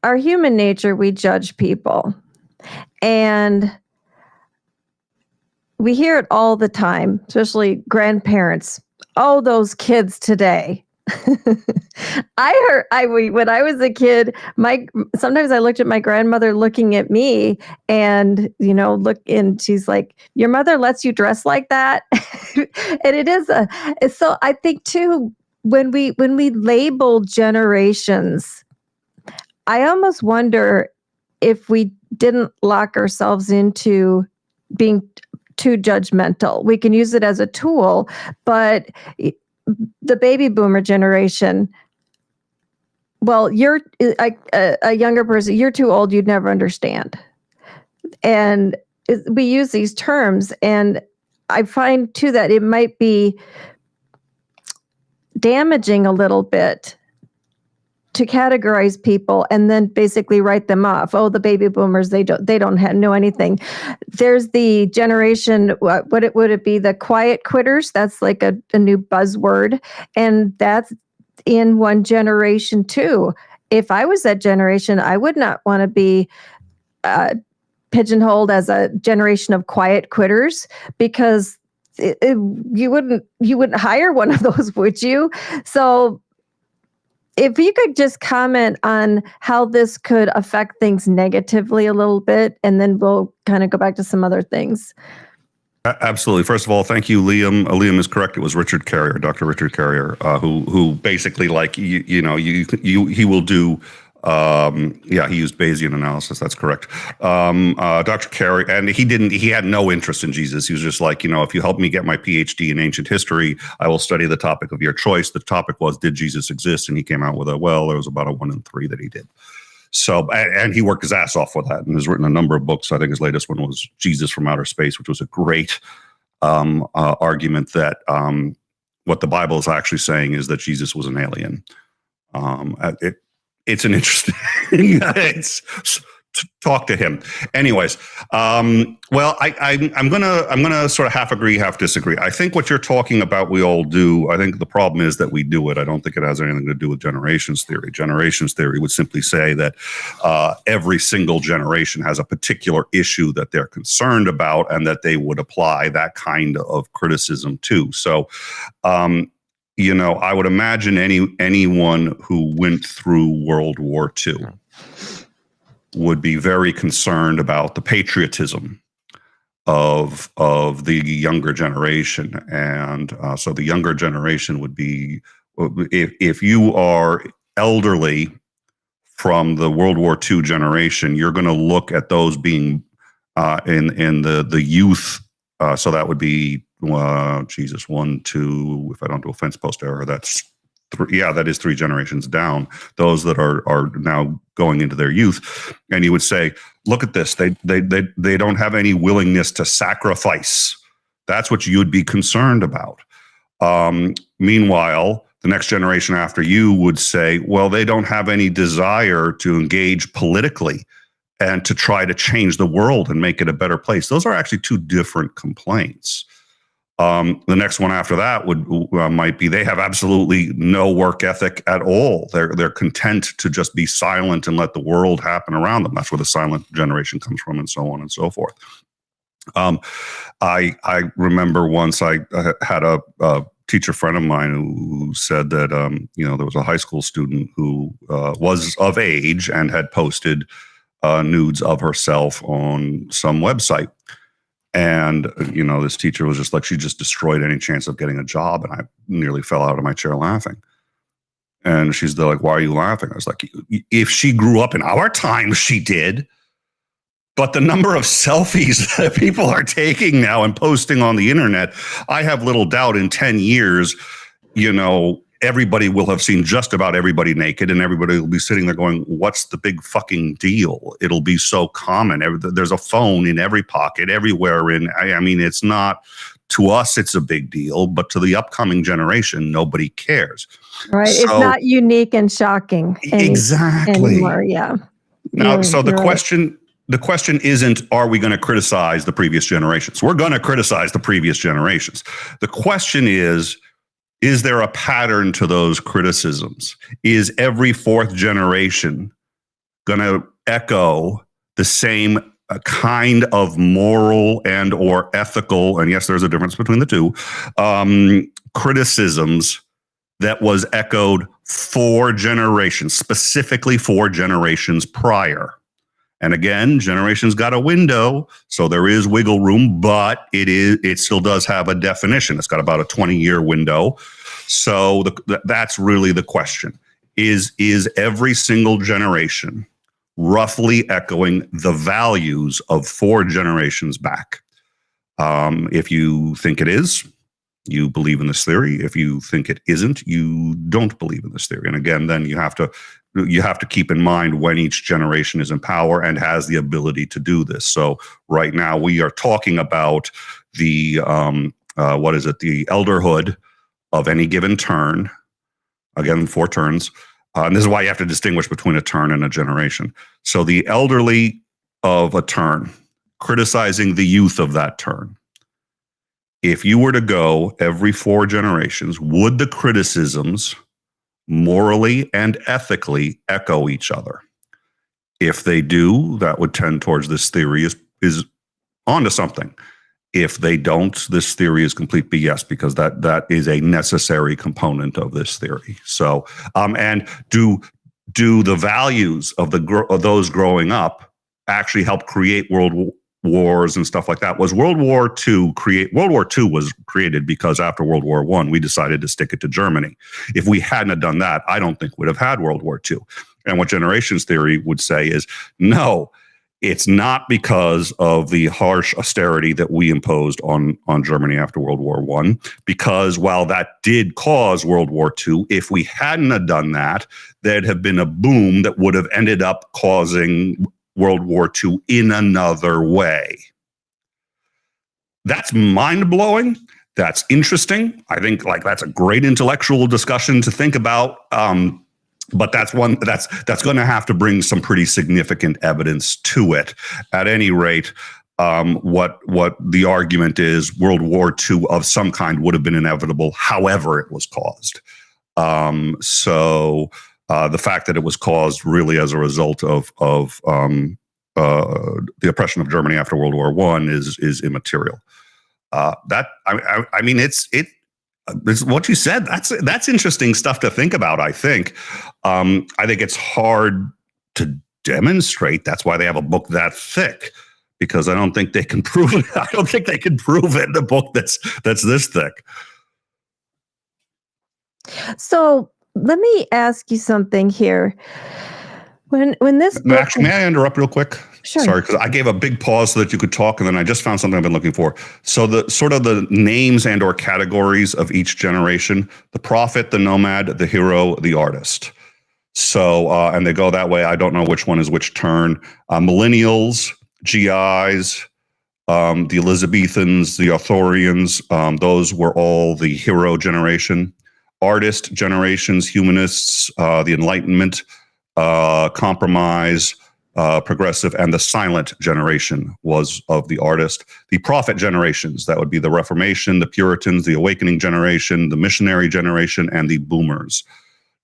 Our human nature, we judge people. And we hear it all the time, especially grandparents. Oh, those kids today. When I was a kid, sometimes I looked at my grandmother looking at me and, and she's like, your mother lets you dress like that. And it is so I think too, when we label generations, I almost wonder if we didn't lock ourselves into being too judgmental. We can use it as a tool, but the baby boomer generation, well, you're a younger person, you're too old, you'd never understand. And we use these terms, and I find too that it might be damaging a little bit to categorize people and then basically write them off. Oh, the baby boomers, they don't know anything. There's the generation, would it be the quiet quitters? That's like a new buzzword. And that's in one generation too. If I was that generation, I would not want to be pigeonholed as a generation of quiet quitters, because you wouldn't hire one of those, would you? So if you could just comment on how this could affect things negatively a little bit, and then we'll kind of go back to some other things. Absolutely. First of all, thank you, Liam. Liam is correct. It was Richard Carrier, Dr. Richard Carrier, who basically he will do. He used Bayesian analysis. That's correct. Dr. Carrier, and he had no interest in Jesus. He was just like, if you help me get my PhD in ancient history, I will study the topic of your choice. The topic was, did Jesus exist? And he came out with there was about a 1 in 3 that he did. So, and he worked his ass off for that and has written a number of books. I think his latest one was Jesus from Outer Space, which was a great argument that what the Bible is actually saying is that Jesus was an alien. It's an interesting, talk to him. Anyways, I'm gonna sort of half agree, half disagree. I think what you're talking about, we all do. I think the problem is that we do it. I don't think it has anything to do with generations theory. Generations theory would simply say that every single generation has a particular issue that they're concerned about, and that they would apply that kind of criticism to. So, I would imagine anyone who went through World War II would be very concerned about the patriotism of the younger generation. And so the younger generation would be, if you are elderly from the World War II generation, you're going to look at those being in the youth. So that would be, 1, 2, if I don't do a fence post error, that's 3, that is 3 generations down, those that are now going into their youth. And you would say, look at this, they don't have any willingness to sacrifice. That's what you'd be concerned about. Meanwhile, the next generation after you would say, well, they don't have any desire to engage politically and to try to change the world and make it a better place. Those are actually 2 different complaints. The next one after that might be they have absolutely no work ethic at all. They're content to just be silent and let the world happen around them. That's where the silent generation comes from, and so on and so forth. I remember once I had a teacher friend of mine who said that there was a high school student who was of age and had posted nudes of herself on some website. And, this teacher was just like, she just destroyed any chance of getting a job. And I nearly fell out of my chair laughing. And she's there like, why are you laughing? I was like, if she grew up in our time, she did. But the number of selfies that people are taking now and posting on the internet, I have little doubt in 10 years, everybody will have seen just about everybody naked, and everybody will be sitting there going, what's the big fucking deal? It'll be so common. There's a phone in every pocket, everywhere. It's not, to us, it's a big deal, but to the upcoming generation, nobody cares. Right. So, it's not unique and shocking anymore. Yeah. Now, the question isn't, are we going to criticize the previous generations? We're going to criticize the previous generations. The question is there a pattern to those criticisms? Is every 4th generation going to echo the same kind of moral and or ethical, and yes, there's a difference between the 2, criticisms that was echoed 4 generations, specifically 4 generations prior? And again, generations got a window, so there is wiggle room, but it still does have a definition. It's got about a 20-year window. So that's really the question. Is every single generation roughly echoing the values of 4 generations back? If you think it is, you believe in this theory. If you think it isn't, you don't believe in this theory. And again, then you have to keep in mind when each generation is in power and has the ability to do this. So right now we are talking about the the elderhood of any given turn. Again, 4 turns. And this is why you have to distinguish between a turn and a generation. So the elderly of a turn, criticizing the youth of that turn. If you were to go every 4 generations, would the criticisms morally and ethically echo each other? If they do, that would tend towards this theory is onto something. If they don't, this theory is complete BS, because that is a necessary component of this theory. So, and do the values of those growing up actually help create wars and stuff like that was World War II was created because after World War I, we decided to stick it to Germany. If we hadn't have done that, I don't think we'd have had World War II. And what generations theory would say is, no, it's not because of the harsh austerity that we imposed on Germany after World War I, because while that did cause World War II, if we hadn't have done that, there'd have been a boom that would have ended up causing World War II in another way. That's mind-blowing. That's interesting. I think that's a great intellectual discussion to think about. But that's one that's going to have to bring some pretty significant evidence to it. At any rate, what the argument is, World War II of some kind would have been inevitable, however it was caused. So the fact that it was caused really as a result of the oppression of Germany after World War I is immaterial. It's what you said. That's interesting stuff to think about. I think it's hard to demonstrate. That's why they have a book that thick, because I don't think they can prove it. I don't think they can prove it in a book that's this thick. So let me ask you something here. When this book, actually, may I interrupt real quick? Sure. Sorry, because I gave a big pause so that you could talk, and then I just found something I've been looking for. So the names and or categories of each generation: the prophet, the nomad, the hero, the artist. So and they go that way. I don't know which one is which turn. Millennials, GIs, the Elizabethans, the Arthurians. Those were all the hero generation. Artist generations, humanists, the Enlightenment, compromise, progressive, and the silent generation was of the artist. The prophet generations, that would be the Reformation, the Puritans, the Awakening generation, the missionary generation, and the boomers.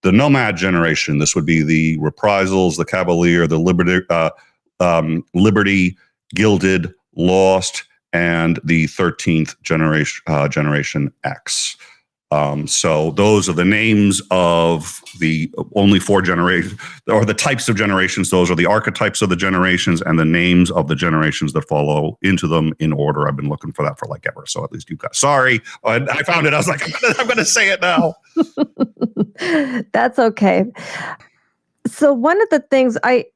The nomad generation, this would be the reprisals, the cavalier, the liberty, gilded, lost, and the 13th generation X. So those are the names of the only four generations, or the types of generations. Those are the archetypes of the generations and the names of the generations that follow into them in order. I've been looking for that for ever. So at least you got, sorry, I found it. I was like, I'm going to say it now. That's okay. So one of the things I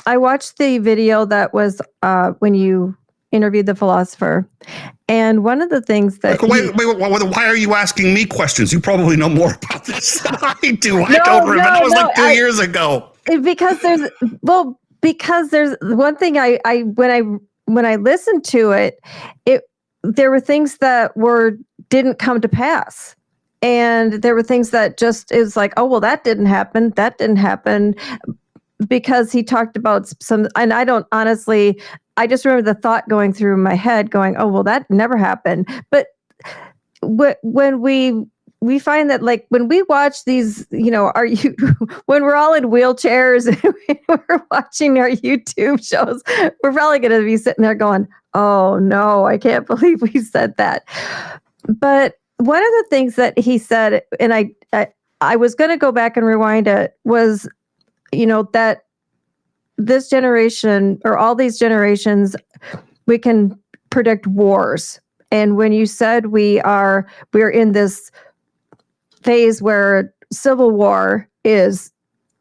watched the video that was when you interviewed the philosopher. And one of the things that why are you asking me questions? You probably know more about this than I do. I don't remember. That was 2 years ago. Because there's one thing when I listened to it, there were things that didn't come to pass. And there were things that just is like, oh, well, that didn't happen. That didn't happen. Because he talked about some, and I don't honestly, I just remember the thought going through my head going, oh, well, that never happened. But when we find that, when we watch these, when we're all in wheelchairs and we're watching our YouTube shows, we're probably going to be sitting there going, oh, no, I can't believe we said that. But one of the things that he said, and I was going to go back and rewind it, was, that this generation or all these generations, we can predict wars. And when you said we're in this phase where civil war is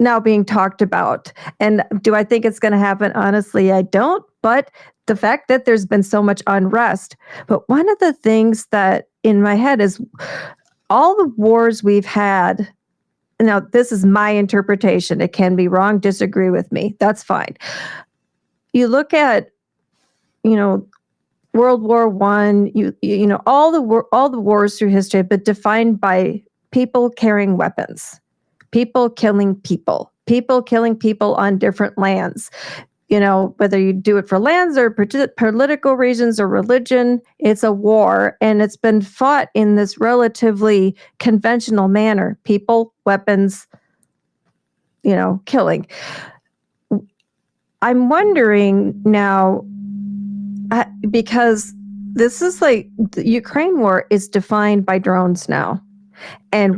now being talked about. And do I think it's going to happen? Honestly, I don't. But the fact that there's been so much unrest. But one of the things that in my head is all the wars we've had. Now, this is my interpretation. It can be wrong. Disagree with me. That's fine. You look at, World War I. All the wars through history, but defined by people carrying weapons, people killing people on different lands. Whether you do it for lands or political reasons or religion, it's a war, and it's been fought in this relatively conventional manner. People, weapons, killing. I'm wondering now, because this is the Ukraine war is defined by drones now, and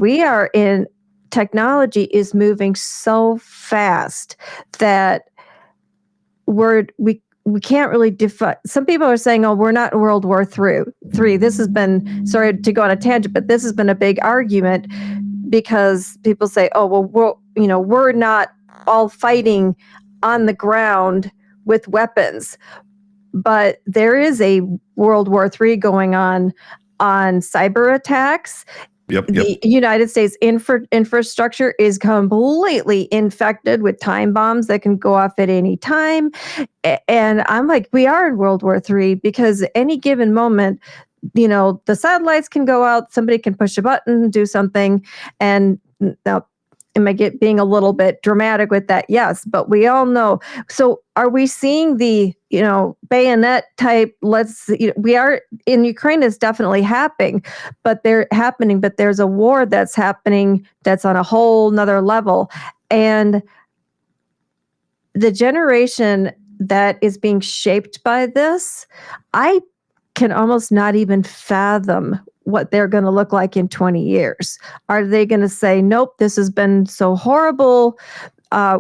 technology is moving so fast that we can't really define. Some people are saying, "Oh, we're not in World War III." This has been, sorry to go on a tangent, but this has been a big argument because people say, "Oh, well, we're not all fighting on the ground with weapons," but there is a World War III going on cyber attacks. Yep. The United States infrastructure is completely infected with time bombs that can go off at any time. And I'm like, we are in World War III because any given moment, the satellites can go out, somebody can push a button, do something. And now, am I being a little bit dramatic with that? Yes, but we all know. So are we seeing the, bayonet type, we are in Ukraine is definitely happening, but there's a war that's happening that's on a whole nother level. And the generation that is being shaped by this, I can almost not even fathom what they're going to look like in 20 years. Are they going to say, nope, this has been so horrible,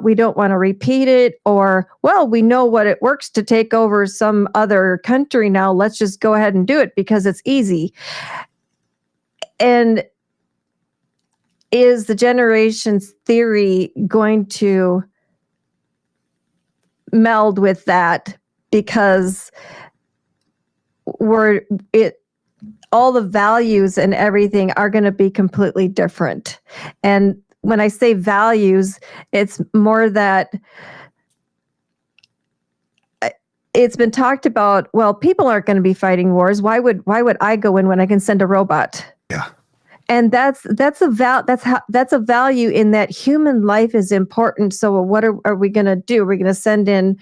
we don't want to repeat it? Or, well, we know what it works to take over some other country now, let's just go ahead and do it because it's easy. And is the generation's theory going to meld with that? Because all the values and everything are going to be completely different. And when I say values, it's more that it's been talked about, well, people aren't going to be fighting wars. Why would I go in when I can send a robot? Yeah. And that's a value in that human life is important. So what are we going to do? We're going to send in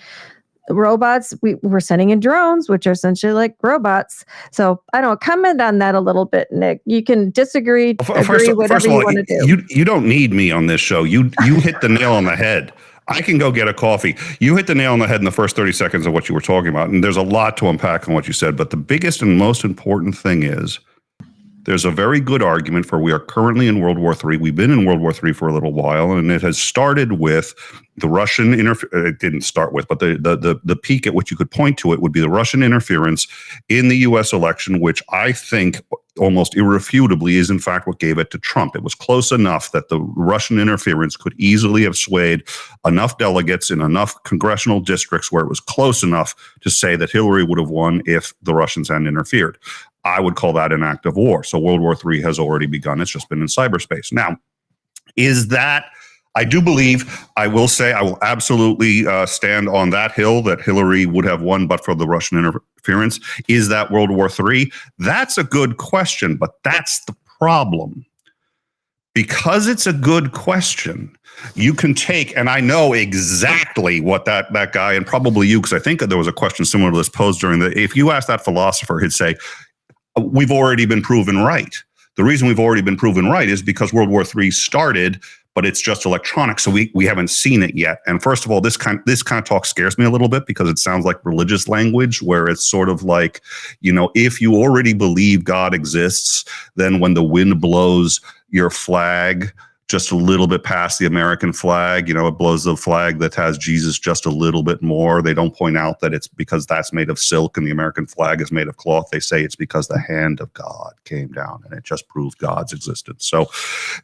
robots. We're sending in drones, which are essentially like robots. So I don't know, comment on that a little bit, Nick. You can disagree, agree, whatever you want to do. You don't need me on this show. You hit the nail on the head. I can go get a coffee. You hit the nail on the head in the first 30 seconds of what you were talking about. And there's a lot to unpack on what you said. But the biggest and most important thing is there's a very good argument for we are currently in World War III. We've been in World War III for a little while, and it has started with the Russian it didn't start with, but the peak at which you could point to it would be the Russian interference in the U.S. election, which I think almost irrefutably is in fact what gave it to Trump. It was close enough that the Russian interference could easily have swayed enough delegates in enough congressional districts where it was close enough to say that Hillary would have won if the Russians hadn't interfered. I would call that an act of war. So World War III has already begun. It's just been in cyberspace. Now, is that, I do believe, I will say, I will absolutely stand on that hill that Hillary would have won but for the Russian interference. Is that World War III? That's a good question, but that's the problem. Because it's a good question, you can take, and I know exactly what that guy, and probably you, because I think there was a question similar to this posed during if you ask that philosopher, he'd say, we've already been proven right. The reason we've already been proven right is because World War III started, but it's just electronic, so we haven't seen it yet. And first of all, this kind of talk scares me a little bit because it sounds like religious language, where it's sort of like, if you already believe God exists, then when the wind blows your flag just a little bit past the American flag, it blows the flag that has Jesus just a little bit more. They don't point out that it's because that's made of silk and the American flag is made of cloth. They say it's because the hand of God came down and it just proved God's existence. So,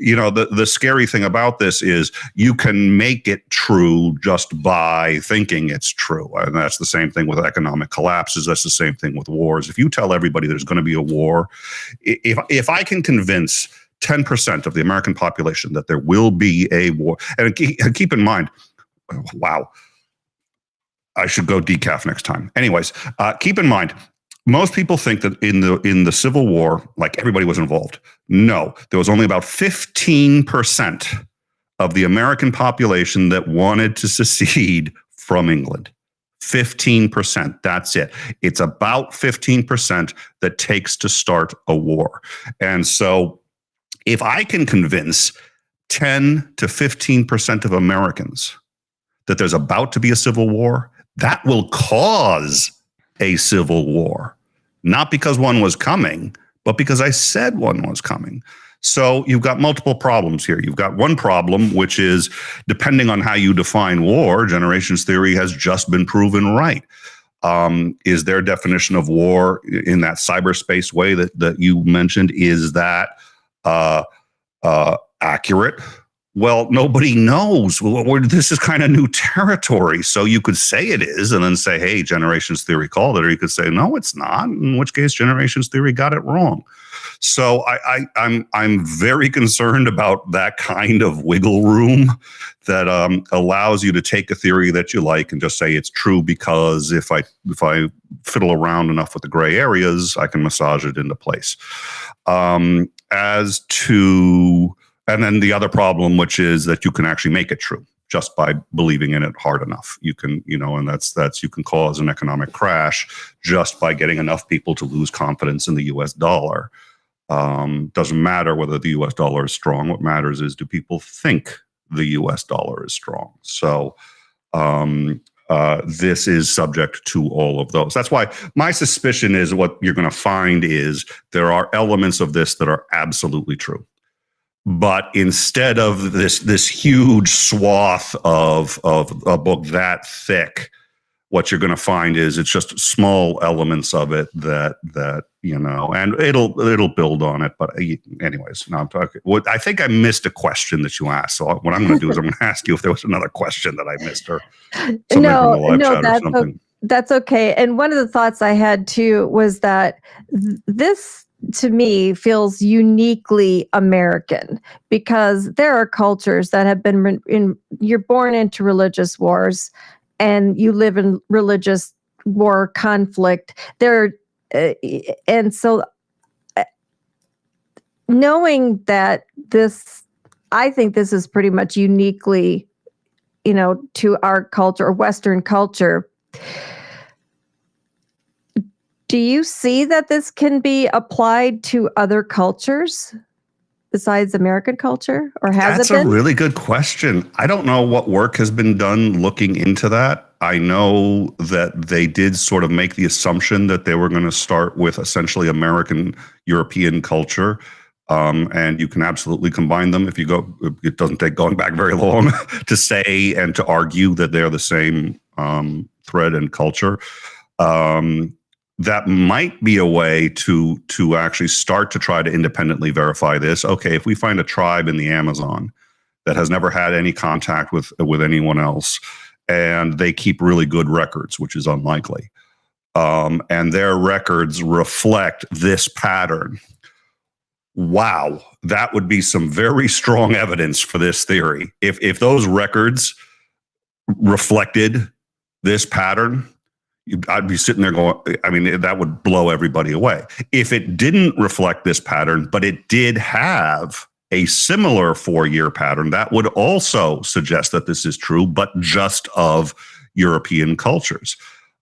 the scary thing about this is you can make it true just by thinking it's true. And that's the same thing with economic collapses. That's the same thing with wars. If you tell everybody there's going to be a war, if I can convince 10% of the American population that there will be a war. And keep in mind, wow, I should go decaf next time. Anyways, keep in mind, most people think that in the Civil War, like everybody was involved. No, there was only about 15% of the American population that wanted to secede from England. 15%, that's it. It's about 15% that takes to start a war. And so if I can convince 10 to 15% of Americans that there's about to be a civil war, that will cause a civil war. Not because one was coming, but because I said one was coming. So you've got multiple problems here. You've got one problem, which is, depending on how you define war, generations theory has just been proven right. Is their definition of war in that cyberspace way that you mentioned, is that accurate? Well, nobody knows. This is kind of new territory. So you could say it is and then say, hey, generations theory called it. Or you could say, no, it's not. In which case, generations theory got it wrong. So I'm very concerned about that kind of wiggle room that allows you to take a theory that you like and just say it's true because if I fiddle around enough with the gray areas, I can massage it into place. And then the other problem, which is that you can actually make it true just by believing in it hard enough. You can, and that's you can cause an economic crash just by getting enough people to lose confidence in the U.S. dollar. Doesn't matter whether the U.S. dollar is strong. What matters is, do people think the U.S. dollar is strong? So this is subject to all of those. That's why my suspicion is what you're going to find is there are elements of this that are absolutely true. But instead of this huge swath of a book that thick, what you're going to find is it's just small elements of it that and it'll build on it. But anyways, now I'm talking. I think I missed a question that you asked. So what I'm going to do is I'm going to ask you if there was another question that I missed or something from the live chat or something. That's okay. And one of the thoughts I had too was that this, to me, feels uniquely American, because there are cultures that have been you're born into religious wars and you live in religious war conflict there. And so knowing that I think this is pretty much uniquely, to our culture or Western culture. Do you see that this can be applied to other cultures besides American culture, or has That's it been? a really good question. I don't know what work has been done looking into that. I know that they did sort of make the assumption that they were going to start with essentially American European culture. And you can absolutely combine them if you go. It doesn't take going back very long to say and to argue that they're the same thread and culture. That might be a way to actually start to try to independently verify this. Okay, if we find a tribe in the Amazon that has never had any contact with anyone else, and they keep really good records, which is unlikely, and their records reflect this pattern, wow, that would be some very strong evidence for this theory. If those records reflected this pattern, I'd be sitting there going, I mean, that would blow everybody away. If it didn't reflect this pattern, but it did have a similar 4-year pattern, that would also suggest that this is true, but just of European cultures.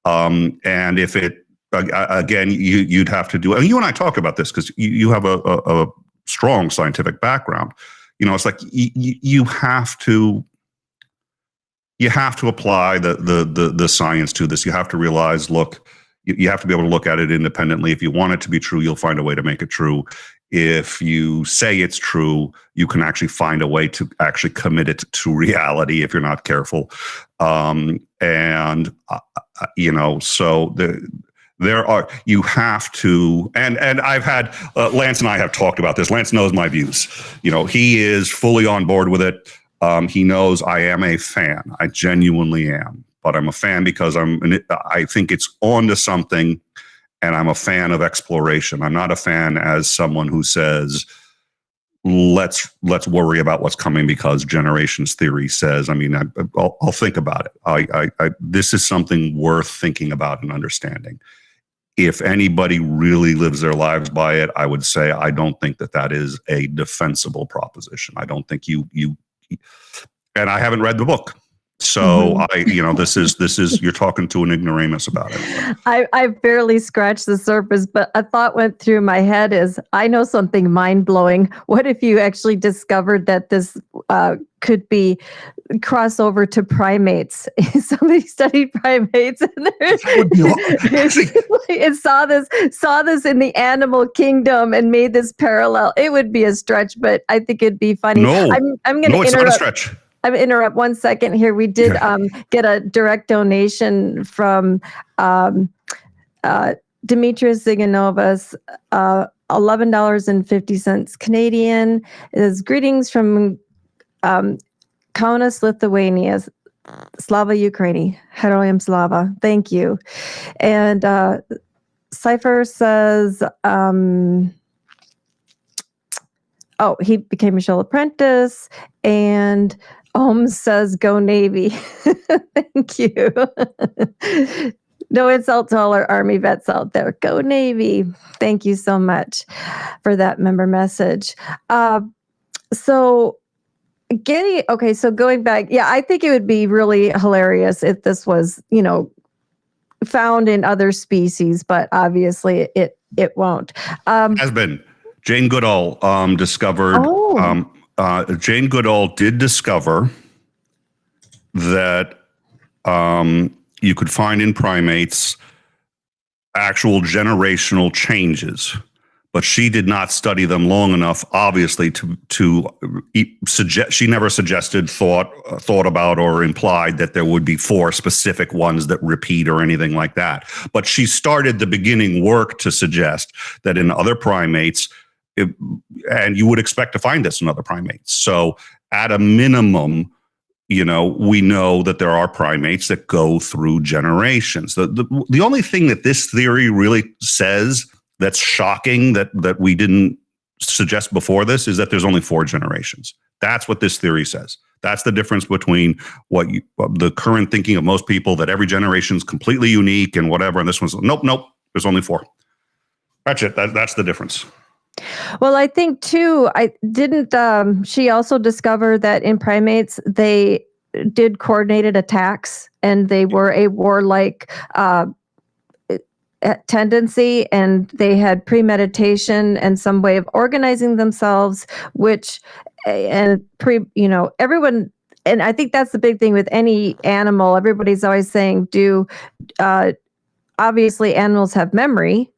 And if it, again, you'd have to do, and you and I talked about this because you have a strong scientific background. It's like you have to apply the science to this. You have to realize, look, you have to be able to look at it independently. If you want it to be true, you'll find a way to make it true. If you say it's true, you can actually find a way to actually commit it to reality if you're not careful. So there are, you have to, and I've had, Lance and I have talked about this. Lance knows my views. He is fully on board with it. He knows I am a fan. I genuinely am. But I'm a fan because I think it's on to something, and I'm a fan of exploration. I'm not a fan as someone who says, let's worry about what's coming because generations theory says. I mean, I'll think about it. This is something worth thinking about and understanding. If anybody really lives their lives by it, I would say I don't think that is a defensible proposition. I don't think you and I haven't read the book. So this is you're talking to an ignoramus about it. I barely scratched the surface, but a thought went through my head is, I know something mind-blowing. What if you actually discovered that this could be crossover to primates? Somebody studied primates and it saw this in the animal kingdom and made this parallel. It would be a stretch, but I think it'd be funny. No, I'm going to it's not a stretch. I'm interrupt 1 second here. We did get a direct donation from Demetrius Ziganovas, $11.50 Canadian. It is greetings from Kaunas, Lithuania, Slava Ukraini, Heroyam Slava. Thank you. And Cypher says, he became a Shell apprentice. And Ohms says, go Navy. Thank you. No insult to all our Army vets out there. Go Navy. Thank you so much for that member message. So going back, I think it would be really hilarious if this was, found in other species, but obviously it won't. Has been. Jane Goodall discovered. Jane Goodall did discover that you could find in primates actual generational changes, but she did not study them long enough, obviously, to suggest. She never suggested, thought about, or implied that there would be 4 specific ones that repeat or anything like that. But she started the beginning work to suggest that in other primates, and you would expect to find this in other primates. So at a minimum, we know that there are primates that go through generations. The only thing that this theory really says that's shocking that we didn't suggest before this is that there's only 4 generations. That's what this theory says. That's the difference between the current thinking of most people, that every generation is completely unique and whatever. And this one's nope. There's only 4. That's it. That's the difference. Well, I think too, she also discover that in primates, they did coordinated attacks and they were a warlike tendency, and they had premeditation and some way of organizing themselves, everyone, and I think that's the big thing with any animal. Everybody's always saying, obviously animals have memory.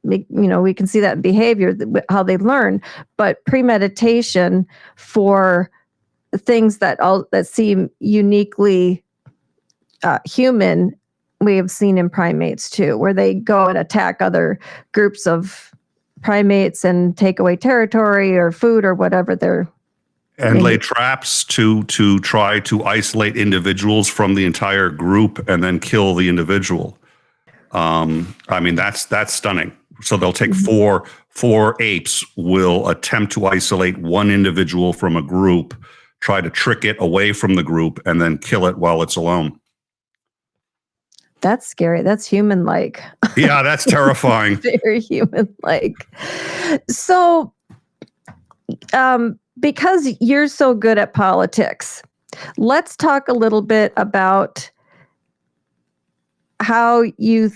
We can see that in behavior, how they learn, but premeditation for things that seem uniquely human, we have seen in primates too, where they go and attack other groups of primates and take away territory or food or whatever and lay traps to try to isolate individuals from the entire group and then kill the individual. That's stunning. So they'll take 4 apes will attempt to isolate one individual from a group, try to trick it away from the group, and then kill it while it's alone. That's scary. That's human-like. Yeah, that's terrifying. Very human-like. So, because you're so good at politics, let's talk a little bit about how you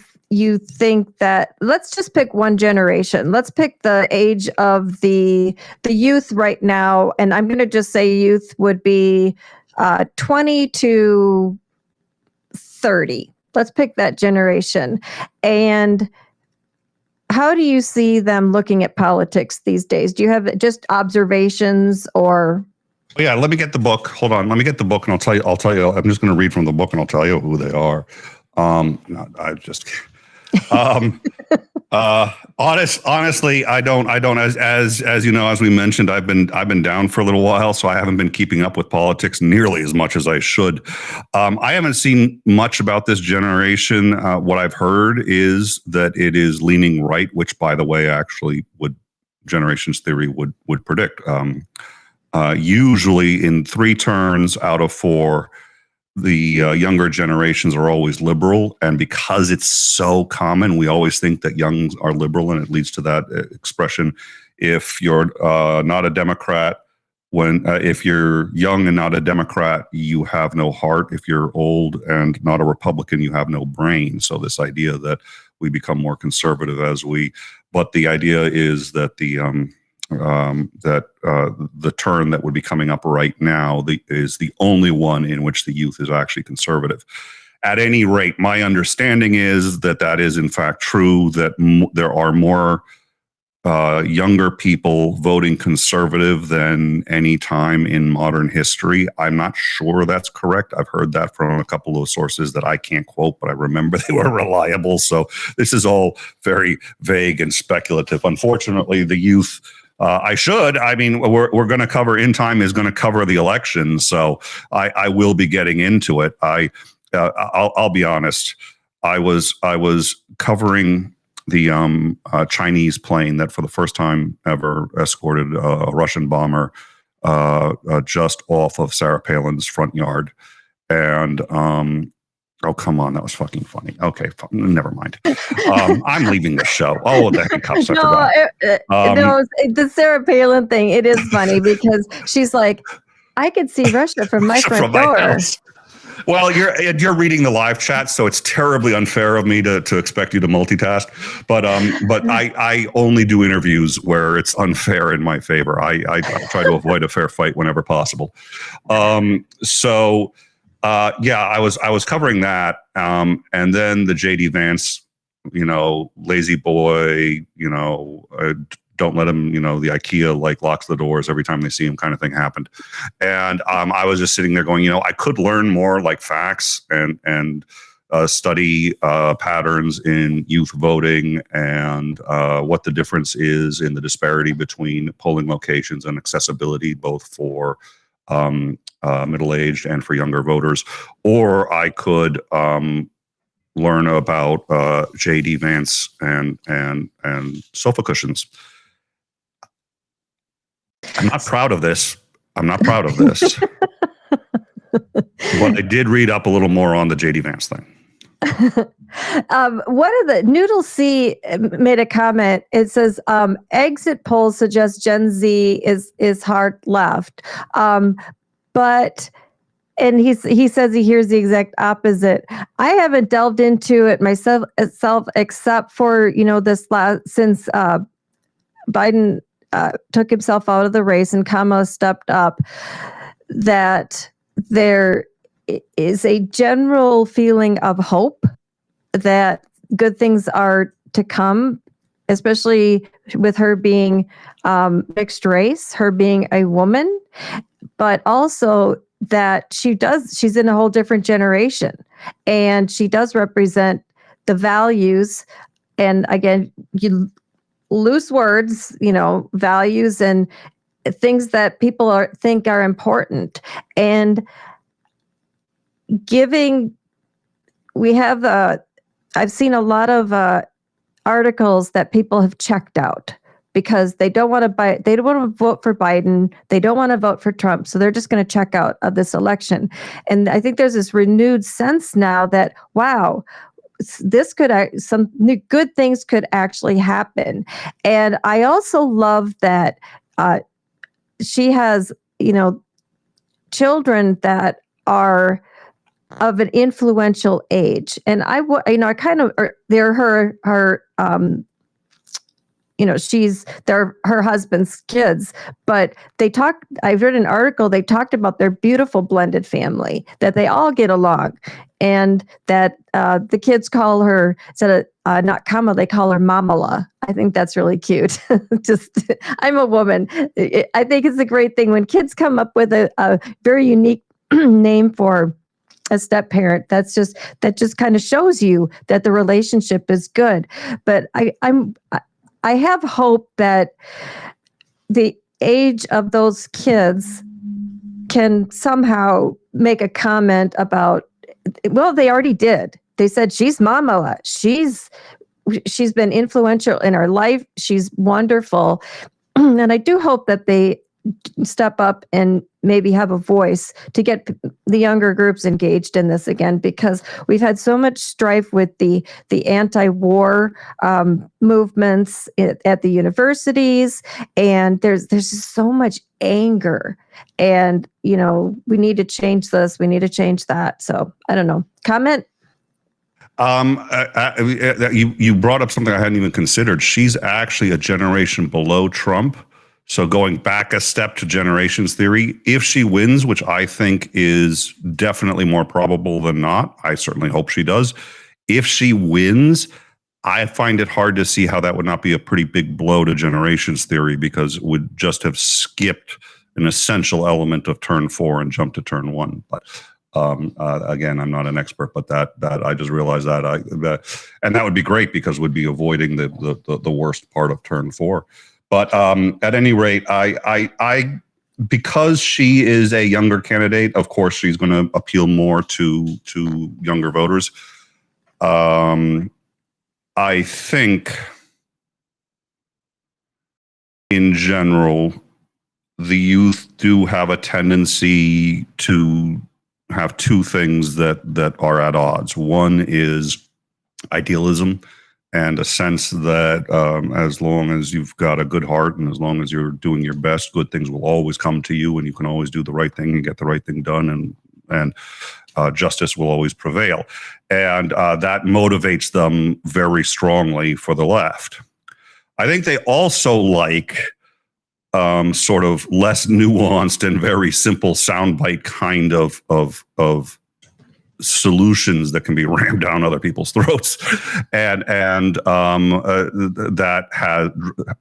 think that, let's just pick one generation. Let's pick the age of the youth right now. And I'm going to just say youth would be 20 to 30. Let's pick that generation. And how do you see them looking at politics these days? Do you have just observations or? Yeah, let me get the book. Hold on. Let me get the book and I'll tell you, I'm just going to read from the book and I'll tell you who they are. Honestly, I don't, as you know, as we mentioned, I've been down for a little while, so I haven't been keeping up with politics nearly as much as I should. I haven't seen much about this generation. What I've heard is that it is leaning right, which, by the way, actually generations theory would predict. Usually in 3 turns out of 4, the younger generations are always liberal, and because it's so common, we always think that youngs are liberal, and it leads to that expression: if you're not a Democrat, if you're young and not a Democrat, you have no heart. If you're old and not a Republican, you have no brain. So this idea that we become more conservative but the idea is that the turn that would be coming up right now is the only one in which the youth is actually conservative. At any rate, my understanding is that is in fact true, that there are more younger people voting conservative than any time in modern history. I'm not sure that's correct. I've heard that from a couple of sources that I can't quote, but I remember they were reliable. So this is all very vague and speculative. Unfortunately, the youth, I mean, we're going to cover, In Time is going to cover the election. So I will be getting into it. I'll be honest. I was covering the Chinese plane that for the first time ever escorted a Russian bomber just off of Sarah Palin's front yard. And, oh, come on. That was fucking funny. Okay, never mind. I'm leaving the show. Oh, the handcuffs. I forgot. No, the Sarah Palin thing, it is funny because she's like, I could see Russia from my front door. House. Well, you're reading the live chat, so it's terribly unfair of me to expect you to multitask. But I only do interviews where it's unfair in my favor. I try to avoid a fair fight whenever possible. I was covering that, and then the JD Vance, lazy boy, don't let him, the IKEA locks the doors every time they see him kind of thing happened. And I was just sitting there going, I could learn more facts and study patterns in youth voting and what the difference is in the disparity between polling locations and accessibility, both for middle-aged and for younger voters. Or I could learn about JD Vance and sofa cushions. I'm not proud of this. But I did read up a little more on the JD Vance thing. One of the Noodle C made a comment. It says exit polls suggest Gen Z is hard left, and he says he hears the exact opposite. I haven't delved into it myself except for since Biden took himself out of the race and Kamala stepped up, that there is a general feeling of hope that good things are to come, especially with her being mixed race, her being a woman, but also that she's in a whole different generation and she does represent the values. And again, loose words, values and things that people think are important. And I've seen a lot of articles that people have checked out because they don't want to vote for Biden, they don't want to vote for Trump, so they're just going to check out of this election. And I think there's this renewed sense now that, wow, some good things could actually happen. And I also love that she has, children that are of an influential age. And they're her husband's kids, but I've read an article, they talked about their beautiful blended family, that they all get along, and that the kids call her, instead of not Kamala, they call her Mamala. I think that's really cute. I'm a woman. I think it's a great thing when kids come up with a very unique name for a step parent. That just kind of shows you that the relationship is good. But I have hope that the age of those kids can somehow make a comment about, well, they already did. They said, she's Mamala. She's been influential in our life. She's wonderful. And I do hope that they step up and maybe have a voice to get the younger groups engaged in this again, because we've had so much strife with the anti-war movements at the universities, and there's just so much anger, and we need to change this, we need to change that. So I don't know. Comment. You brought up something I hadn't even considered. She's actually a generation below Trump. So going back a step to generations theory, if she wins, which I think is definitely more probable than not, I certainly hope she does. If she wins, I find it hard to see how that would not be a pretty big blow to generations theory, because it would just have skipped an essential element of turn 4 and jumped to turn 1. But again, I'm not an expert, but that I just realized that and that would be great, because we'd be avoiding the worst part of turn 4. But at any rate, I because she is a younger candidate, of course she's going to appeal more to younger voters. I think, in general, the youth do have a tendency to have two things that are at odds. One is idealism, and a sense that as long as you've got a good heart and as long as you're doing your best, good things will always come to you, and you can always do the right thing and get the right thing done, and justice will always prevail. And that motivates them very strongly for the left. I think they also like sort of less nuanced and very simple soundbite kind of solutions that can be rammed down other people's throats, and that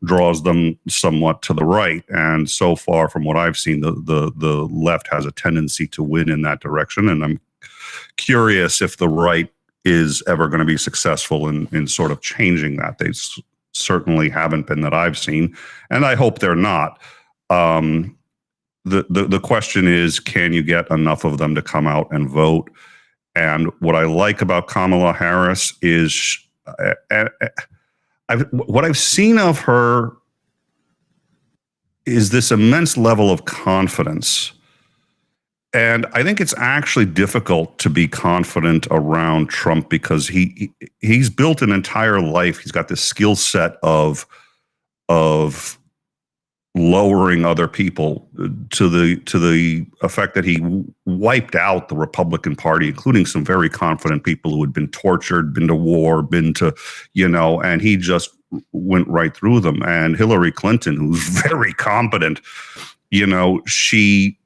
draws them somewhat to the right. And so far, from what I've seen, the left has a tendency to win in that direction. And I'm curious if the right is ever going to be successful in sort of changing that. They certainly haven't been, that I've seen, and I hope they're not. The question is, can you get enough of them to come out and vote? And what I like about Kamala Harris is what I've seen of her is this immense level of confidence. And I think it's actually difficult to be confident around Trump, because he's built an entire life. He's got this skill set of lowering other people to the effect that he wiped out the Republican Party, including some very confident people who had been tortured, been to war, been to, and he just went right through them. And Hillary Clinton, who's very competent, she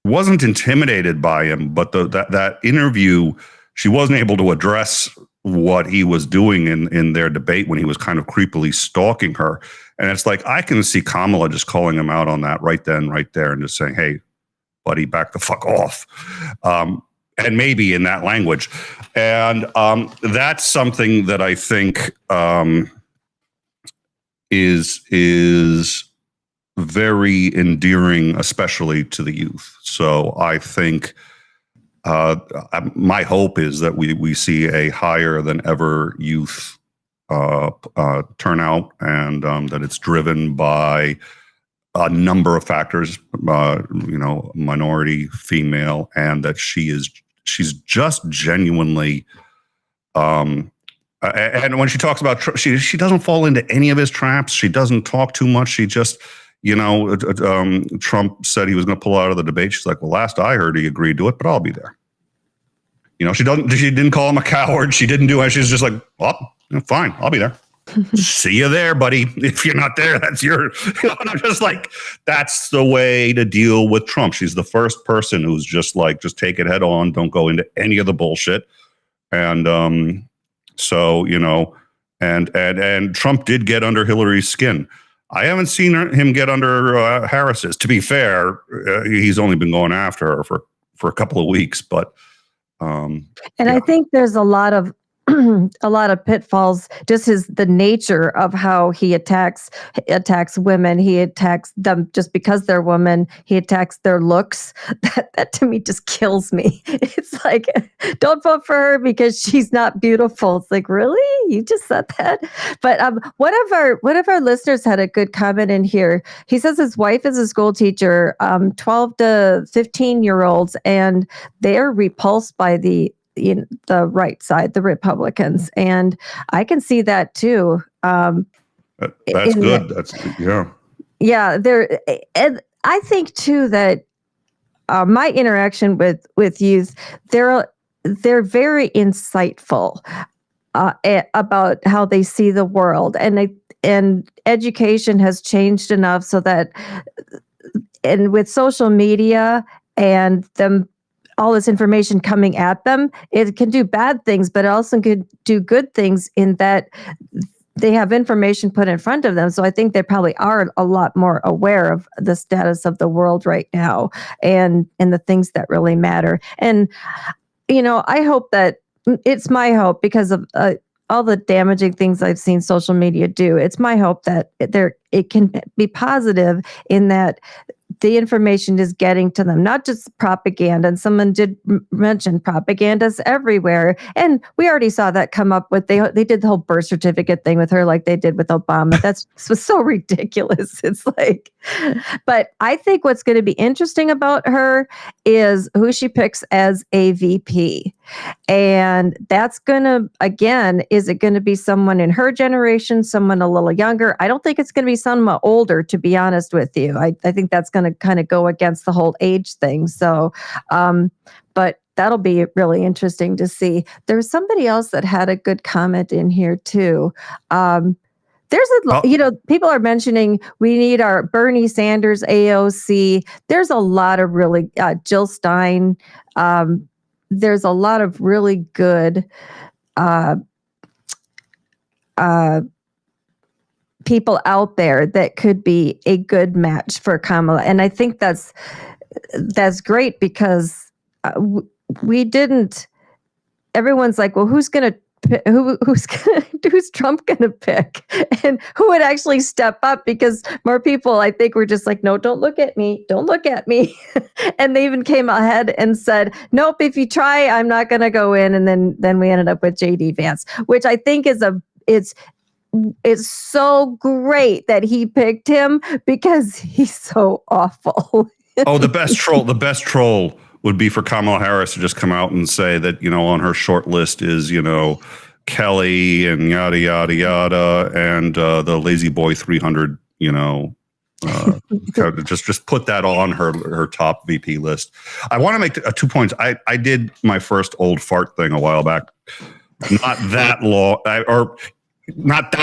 wasn't intimidated by him, but that interview, she wasn't able to address what he was doing in their debate when he was kind of creepily stalking her. And it's like, I can see Kamala just calling him out on that right then, right there, and just saying, hey, buddy, back the fuck off. And maybe in that language. And that's something that I think is very endearing, especially to the youth. So I think my hope is that we see a higher than ever youth turnout, and that it's driven by a number of factors, minority, female, and that she's just genuinely. And when she talks about, she doesn't fall into any of his traps. She doesn't talk too much. She just, Trump said he was going to pull out of the debate. She's like, well, last I heard, he agreed to it, but I'll be there. She didn't call him a coward. She didn't do it. She's just like, well, fine, I'll be there. See you there, buddy. If you're not there, that's your, and I'm just like, that's the way to deal with Trump. She's the first person who's just like, just take it head on. Don't go into any of the bullshit. And so, and Trump did get under Hillary's skin. I haven't seen him get under Harris's. To be fair, he's only been going after her for a couple of weeks, but I think there's a lot of pitfalls, just the nature of how he attacks women. He attacks them just because they're women. He attacks their looks. That to me just kills me. It's like, don't vote for her because she's not beautiful. It's like, really? You just said that? But one of our listeners had a good comment in here. He says his wife is a school teacher, 12 to 15-year-olds, and they're repulsed by the right side, the Republicans, and I can see that too. That's good. Yeah. There, and I think too that my interaction with youth, they're very insightful about how they see the world, and education has changed enough so that, and with social media and them all this information coming at them, it can do bad things, but it also could do good things in that they have information put in front of them. So I think they probably are a lot more aware of the status of the world right now and the things that really matter. And, I hope that it's my hope because of all the damaging things I've seen social media do. It's my hope that it can be positive in that the information is getting to them, not just propaganda. And someone did mention propaganda's everywhere. And we already saw that come up with, they did the whole birth certificate thing with her like they did with Obama. That's was so ridiculous. It's like, but I think what's going to be interesting about her is who she picks as a VP. And that's going to, again, is it going to be someone in her generation, someone a little younger? I don't think it's going to be someone older, to be honest with you. I think that's going to kind of go against the whole age thing. So, but that'll be really interesting to see. There was somebody else that had a good comment in here too. There's people are mentioning we need our Bernie Sanders AOC. There's a lot of really, Jill Stein, there's a lot of really good people out there that could be a good match for Kamala. And I think that's great because we didn't, everyone's like, well, who's Trump going to pick? And who would actually step up? Because more people, I think, were just like, no, don't look at me. Don't look at me. And they even came ahead and said, nope, if you try, I'm not going to go in. And then we ended up with JD Vance, which I think is it's so great that he picked him because he's so awful. Oh, the best troll would be for Kamala Harris to just come out and say that, on her short list is, Kelly and yada, yada, yada, and the Lazy Boy 300, just put that on her top VP list. I want to make 2 points. I did my first old fart thing a while back, not that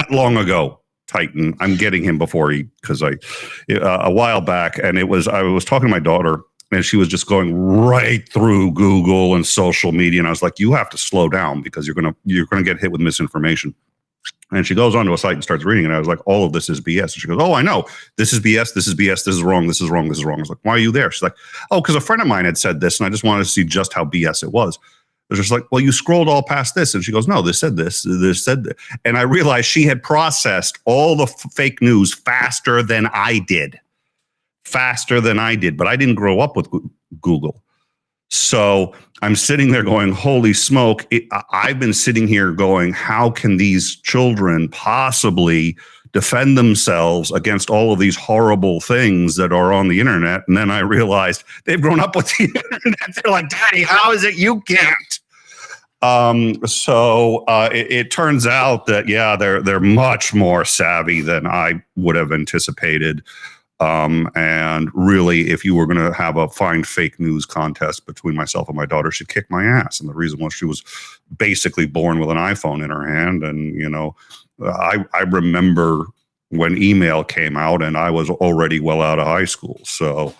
long ago. Titan. I'm getting him before a while back, and I was talking to my daughter, and she was just going right through Google and social media, and I was like, "You have to slow down because you're gonna get hit with misinformation." And she goes onto a site and starts reading, and I was like, "All of this is BS." And she goes, "Oh, I know. This is BS. This is BS. This is wrong. This is wrong. This is wrong." I was like, "Why are you there?" She's like, "Oh, because a friend of mine had said this, and I just wanted to see just how BS it was." I was just like, well, you scrolled all past this. And she goes, no, this said this said that. And I realized she had processed all the fake news faster than I did. But I didn't grow up with Google. So I'm sitting there going, holy smoke. I've been sitting here going, how can these children possibly defend themselves against all of these horrible things that are on the internet? And then I realized they've grown up with the internet. They're like, Daddy, how is it you can't? So it turns out that, yeah, they're much more savvy than I would have anticipated. And really, if you were going to have a find fake news contest between myself and my daughter, she'd kick my ass. And the reason was she was basically born with an iPhone in her hand. And, I remember when email came out and I was already well out of high school. So,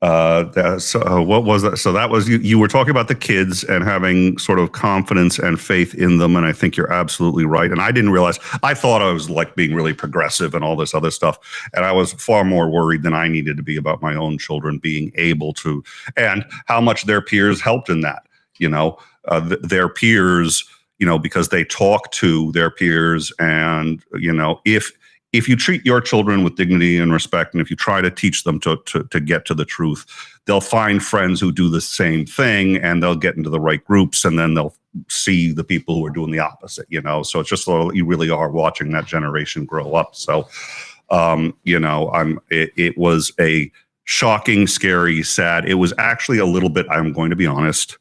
what was that? So that was you were talking about the kids and having sort of confidence and faith in them. And I think you're absolutely right. And I didn't realize, I thought I was like being really progressive and all this other stuff. And I was far more worried than I needed to be about my own children being able to, and how much their peers helped in that, their peers, because they talk to their peers. And, if you treat your children with dignity and respect, and if you try to teach them to get to the truth, they'll find friends who do the same thing, and they'll get into the right groups, and then they'll see the people who are doing the opposite, So it's just you really are watching that generation grow up. So, it was a shocking, scary, sad. It was actually a little bit, I'm going to be honest,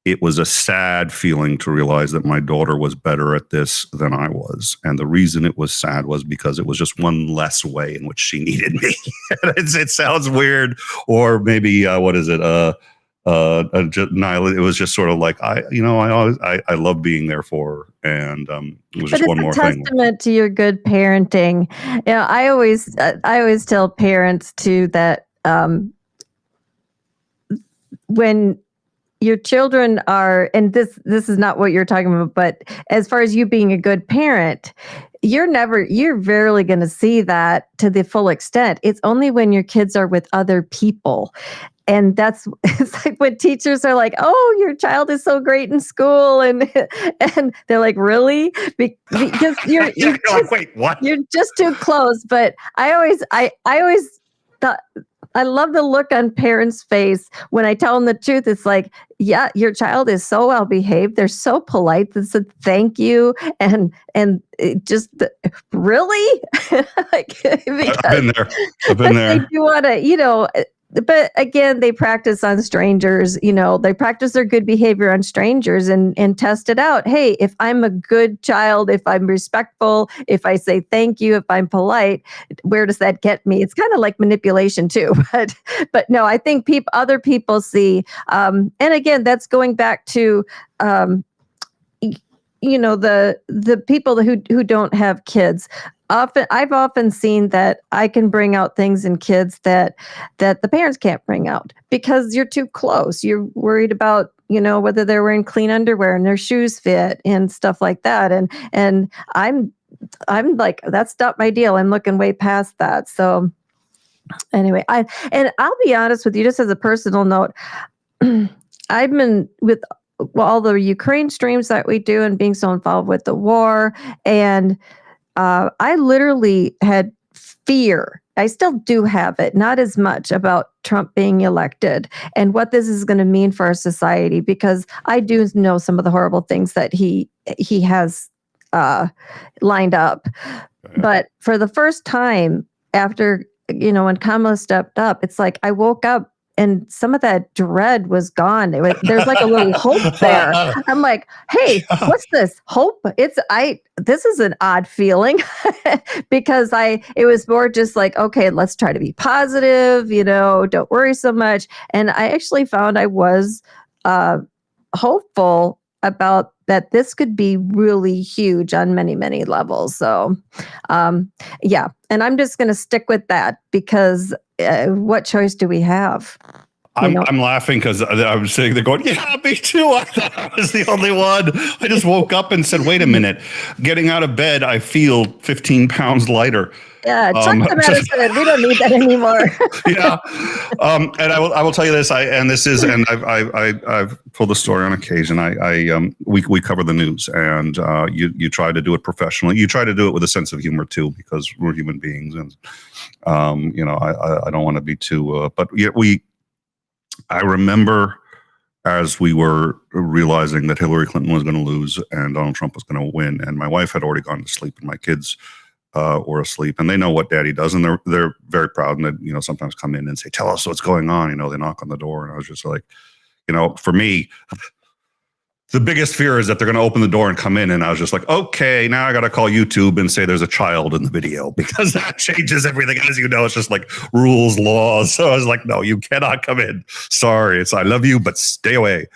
it was a sad feeling to realize that my daughter was better at this than I was. And the reason it was sad was because it was just one less way in which she needed me. It sounds weird, or maybe, what is it? It was just sort of like, I love being there for her. And it was just one more thing. It's a testament to your good parenting. I always tell parents too that when your children are, and this is not what you're talking about, but as far as you being a good parent, you're rarely going to see that to the full extent. It's only when your kids are with other people. And it's like when teachers are like, "Oh, your child is so great in school," and they're like, "Really?" Because you're You're like, wait, what? You're just too close. But I always thought, I love the look on parents' face when I tell them the truth. It's like, yeah, your child is so well behaved. They're so polite. They said thank you, and it just really like I've been there. I've been there. They do want to, but again, they practice on strangers. They practice their good behavior on strangers and test it out. Hey, if I'm a good child, if I'm respectful, if I say thank you, if I'm polite, where does that get me? It's kind of like manipulation too. But no, I think other people see, and again, that's going back to, the people who don't have kids. I've often seen that I can bring out things in kids that the parents can't bring out because you're too close. You're worried about, whether they're wearing clean underwear and their shoes fit and stuff like that. And I'm like, that's not my deal. I'm looking way past that. So anyway, I'll be honest with you, just as a personal note, I've been with all the Ukraine streams that we do and being so involved with the war, and I literally had fear. I still do have it, not as much, about Trump being elected and what this is going to mean for our society, because I do know some of the horrible things that he has lined up. But for the first time after, when Kamala stepped up, it's like I woke up and some of that dread was gone. There's like a little hope there. I'm like, hey, what's this? Hope? This is an odd feeling because it was more just like, okay, let's try to be positive, don't worry so much. And I actually found I was hopeful about that this could be really huge on many, many levels. So, yeah. And I'm just going to stick with that because what choice do we have? I'm laughing because I'm sitting there going, yeah, me too. I thought I was the only one. I just woke up and said, wait a minute. Getting out of bed, I feel 15 pounds lighter. Yeah, chuck the medicine. We don't need that anymore. Yeah, and I will tell you this. I've told the story on occasion. We cover the news, and you try to do it professionally. You try to do it with a sense of humor too, because we're human beings, and I don't want to be too. But I remember as we were realizing that Hillary Clinton was going to lose and Donald Trump was going to win, and my wife had already gone to sleep, and my kids were asleep, and they know what Daddy does, and they're very proud, and they sometimes come in and say, "Tell us what's going on." They knock on the door, and I was just like, for me, the biggest fear is that they're going to open the door and come in, and I was just like, okay, now I got to call YouTube and say there's a child in the video, because that changes everything. As you know, it's just like rules, laws. So I was like, no, you cannot come in. Sorry, I love you, but stay away.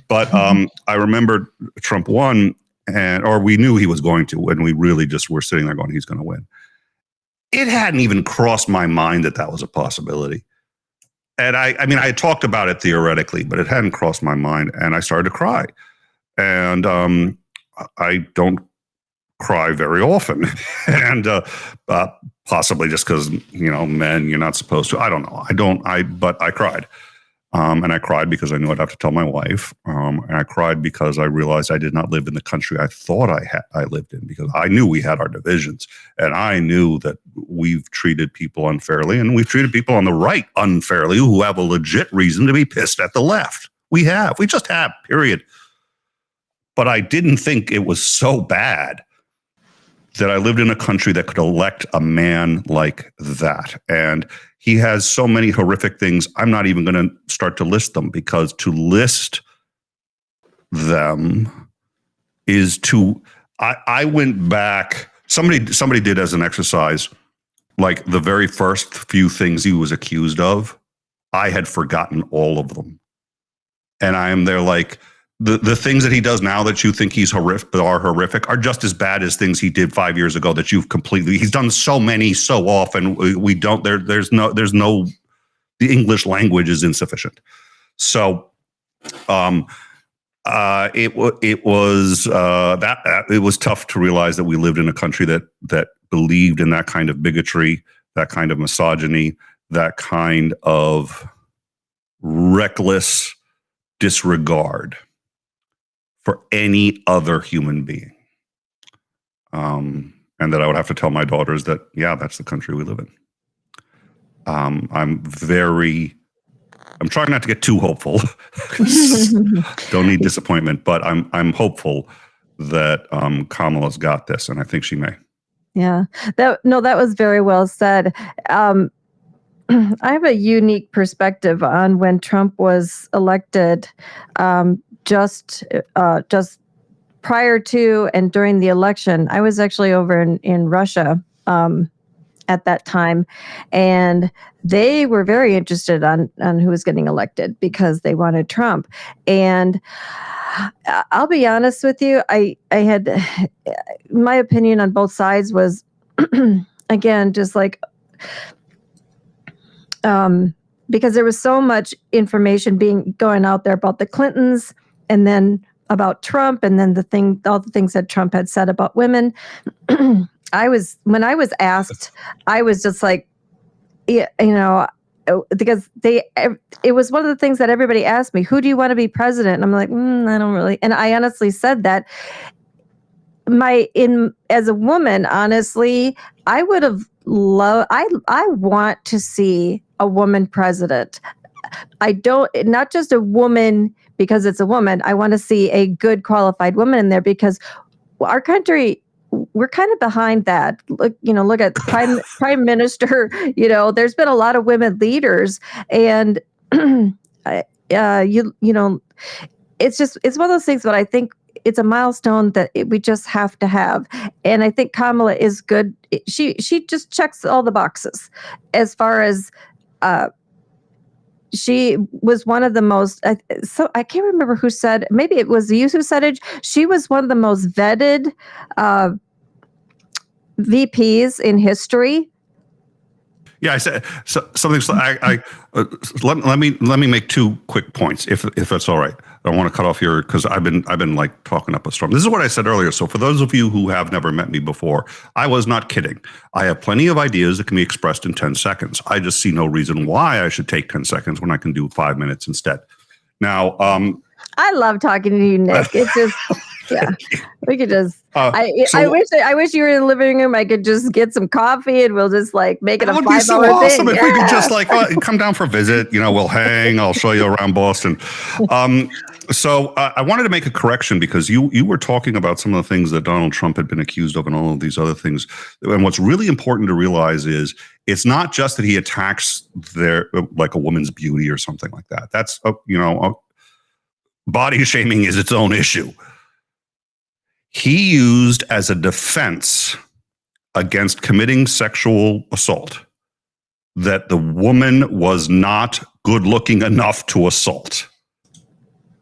But I remembered Trump won. Or we knew he was going to, and we really just were sitting there going, he's going to win. It hadn't even crossed my mind that was a possibility. And I had talked about it theoretically, but it hadn't crossed my mind, and I started to cry. And I don't cry very often, and possibly just because, men, you're not supposed to. I don't know. But I cried. And I cried because I knew I'd have to tell my wife. And I cried because I realized I did not live in the country I thought I lived in, because I knew we had our divisions, and I knew that we've treated people unfairly, and we've treated people on the right unfairly who have a legit reason to be pissed at the left. We just have, period. But I didn't think it was so bad that I lived in a country that could elect a man like that. And he has so many horrific things. I'm not even going to start to list them, because to list them is to, I went back, somebody did as an exercise, like the very first few things he was accused of, I had forgotten all of them. And I am there like, the things that he does now that you think he's horrific are just as bad as things he did 5 years ago that he's done so many so often. We don't, there's no the English language is insufficient. So it was tough to realize that we lived in a country that believed in that kind of bigotry, that kind of misogyny, that kind of reckless disregard for any other human being. And that I would have to tell my daughters that, yeah, that's the country we live in. I'm trying not to get too hopeful. Don't need disappointment, but I'm hopeful that Kamala's got this, and I think she may. Yeah, that was very well said. I have a unique perspective on when Trump was elected, just prior to and during the election. I was actually over in Russia at that time, and they were very interested on who was getting elected because they wanted Trump. And I'll be honest with you, I had my opinion on both sides was again just like because there was so much information going out there about the Clintons and then about Trump and then all the things that Trump had said about women. When I was asked, I was just like, because it was one of the things that everybody asked me, who do you want to be president? And I'm like, I don't really. And I honestly said that as a woman, honestly, I would have I want to see a woman president. Not just a woman because it's a woman. I want to see a good qualified woman in there because our country, we're kind of behind that. Look at prime minister. There's been a lot of women leaders, and it's one of those things. But I think it's a milestone that we just have to have, and I think Kamala is good. She just checks all the boxes as far as. She was one of the most, so I can't remember who said, maybe it was you who said it. She was one of the most vetted VPs in history. Yeah, I said something. Let me make two quick points, if that's all right. I don't want to cut off your because I've been like talking up a storm. This is what I said earlier. So for those of you who have never met me before, I was not kidding. I have plenty of ideas that can be expressed in 10 seconds. I just see no reason why I should take 10 seconds when I can do 5 minutes instead. Now, I love talking to you, Nick. It's just. Yeah, we could just. I wish you were in the living room. I could just get some coffee and we'll just like make it a 5 hour so thing. Awesome if we could just like come down for a visit. We'll hang. I'll show you around Boston. So I wanted to make a correction because you were talking about some of the things that Donald Trump had been accused of and all of these other things. And what's really important to realize is it's not just that he attacks like a woman's beauty or something like that. That's body shaming is its own issue. He used as a defense against committing sexual assault that the woman was not good looking enough to assault.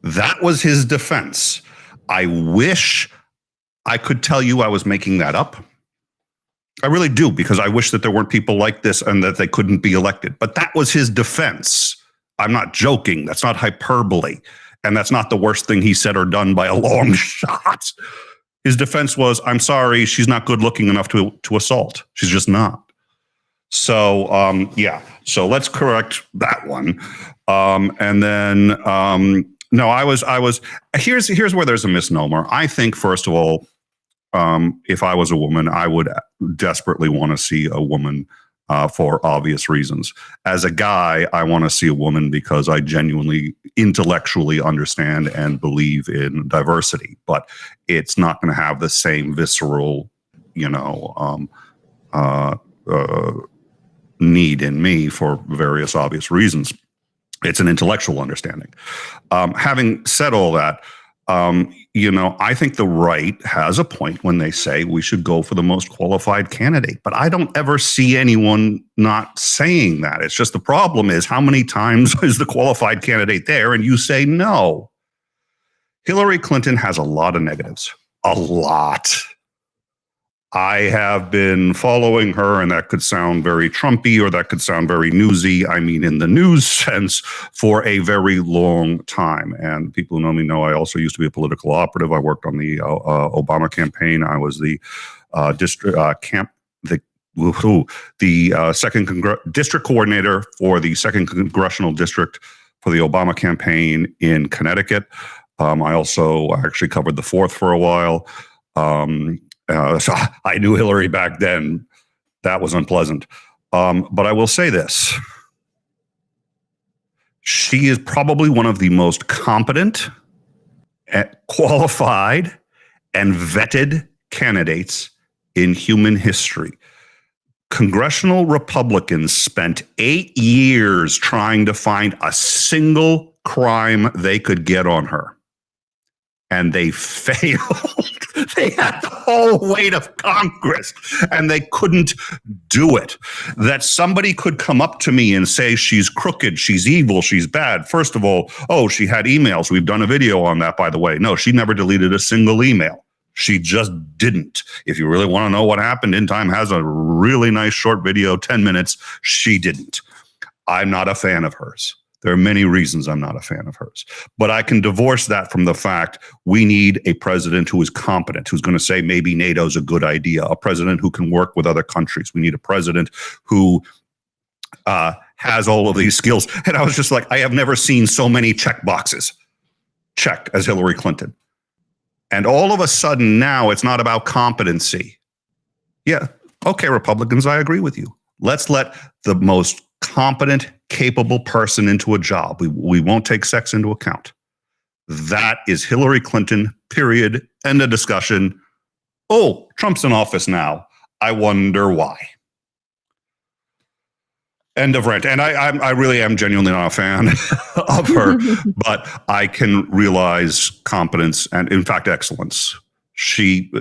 That was his defense. I wish I could tell you I was making that up. I really do, because I wish that there weren't people like this and that they couldn't be elected. But that was his defense. I'm not joking. That's not hyperbole. And that's not the worst thing he said or done by a long shot. His defense was, I'm sorry, she's not good looking enough to assault. She's just not. So, so let's correct that one. And then, no, I was, here's where there's a misnomer. I think, first of all, if I was a woman, I would desperately want to see a woman for obvious reasons. As a guy, I want to see a woman because I genuinely intellectually understand and believe in diversity, but it's not going to have the same visceral, need in me for various obvious reasons. It's an intellectual understanding. Having said all that, I think the right has a point when they say we should go for the most qualified candidate, but I don't ever see anyone not saying that. It's just the problem is how many times is the qualified candidate there and you say no. Hillary Clinton has a lot of negatives, a lot. I have been following her, and that could sound very Trumpy or that could sound very newsy. I mean, in the news sense, for a very long time. And people who know me know I also used to be a political operative. I worked on the Obama campaign. I was the second district coordinator for the second congressional district for the Obama campaign in Connecticut. I also actually covered the fourth for a while. So I knew Hillary back then. That was unpleasant. But I will say this. She is probably one of the most competent, qualified, and vetted candidates in human history. Congressional Republicans spent 8 years trying to find a single crime they could get on her. And they failed. They had the whole weight of Congress and they couldn't do it. That somebody could come up to me and say she's crooked, she's evil, she's bad. First of all, she had emails. We've done a video on that, by the way. No, she never deleted a single email. She just didn't. If you really want to know what happened, In Time has a really nice short video, 10 minutes. She didn't. I'm not a fan of hers. There are many reasons I'm not a fan of hers. But I can divorce that from the fact we need a president who is competent, who's going to say maybe NATO's a good idea, a president who can work with other countries. We need a president who has all of these skills. And I was just like, I have never seen so many check boxes. Check as Hillary Clinton. And all of a sudden now it's not about competency. Yeah, okay, Republicans, I agree with you. Let's let the most competent, capable person into a job. We won't take sex into account. That is Hillary Clinton, period. End of discussion. Oh, Trump's in office now. I wonder why. End of rant. And I really am genuinely not a fan of her, but I can realize competence and, in fact, excellence. She,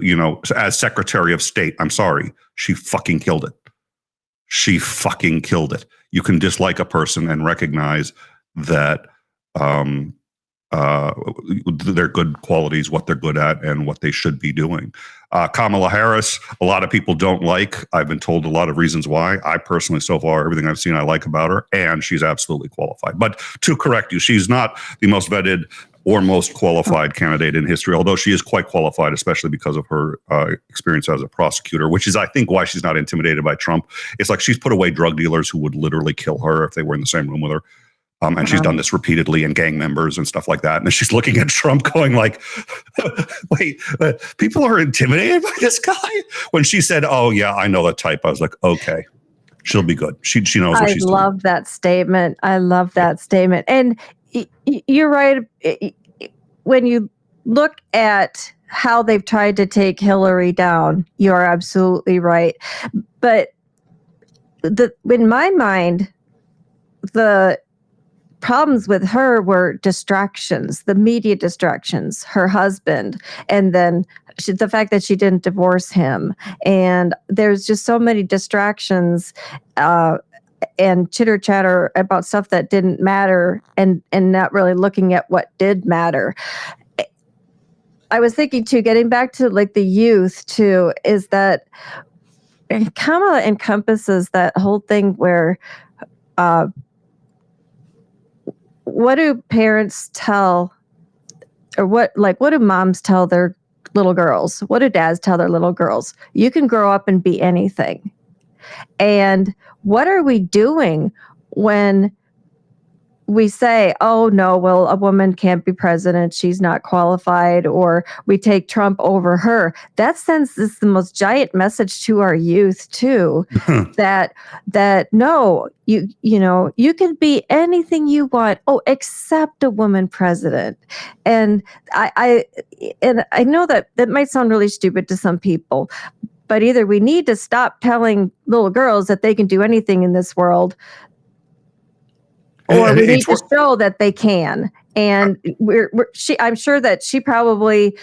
as Secretary of State, I'm sorry, she fucking killed it. She fucking killed it. You can dislike a person and recognize that their good qualities, what they're good at, and what they should be doing. Kamala Harris, a lot of people don't like. I've been told a lot of reasons why. I personally, so far, everything I've seen, I like about her, and she's absolutely qualified. But to correct you, she's not the most vetted or most qualified candidate in history, although she is quite qualified, especially because of her experience as a prosecutor, which is, I think, why she's not intimidated by Trump. It's like she's put away drug dealers who would literally kill her if they were in the same room with her. And she's done this repeatedly, and gang members and stuff like that. And she's looking at Trump going like, wait, people are intimidated by this guy? When she said, oh, yeah, I know that type, I was like, okay, she'll be good. She knows what she's doing. I love that statement. I love that statement. And you're right. When you look at how they've tried to take Hillary down, you're absolutely right. But in my mind, the problems with her were distractions, the media distractions, her husband, and then the fact that she didn't divorce him. And there's just so many distractions and chitter chatter about stuff that didn't matter, and not really looking at what did matter. I was thinking too, getting back to like the youth too, is that Kamala encompasses that whole thing where what do parents tell, or what do moms tell their little girls? What do dads tell their little girls? You can grow up and be anything. And what are we doing when we say, oh, no, well, a woman can't be president, she's not qualified, or we take Trump over her? That sends this the most giant message to our youth, too, that no, you can be anything you want, except a woman president. And I know that might sound really stupid to some people, but either we need to stop telling little girls that they can do anything in this world, or we need to show that they can. And I'm sure that she probably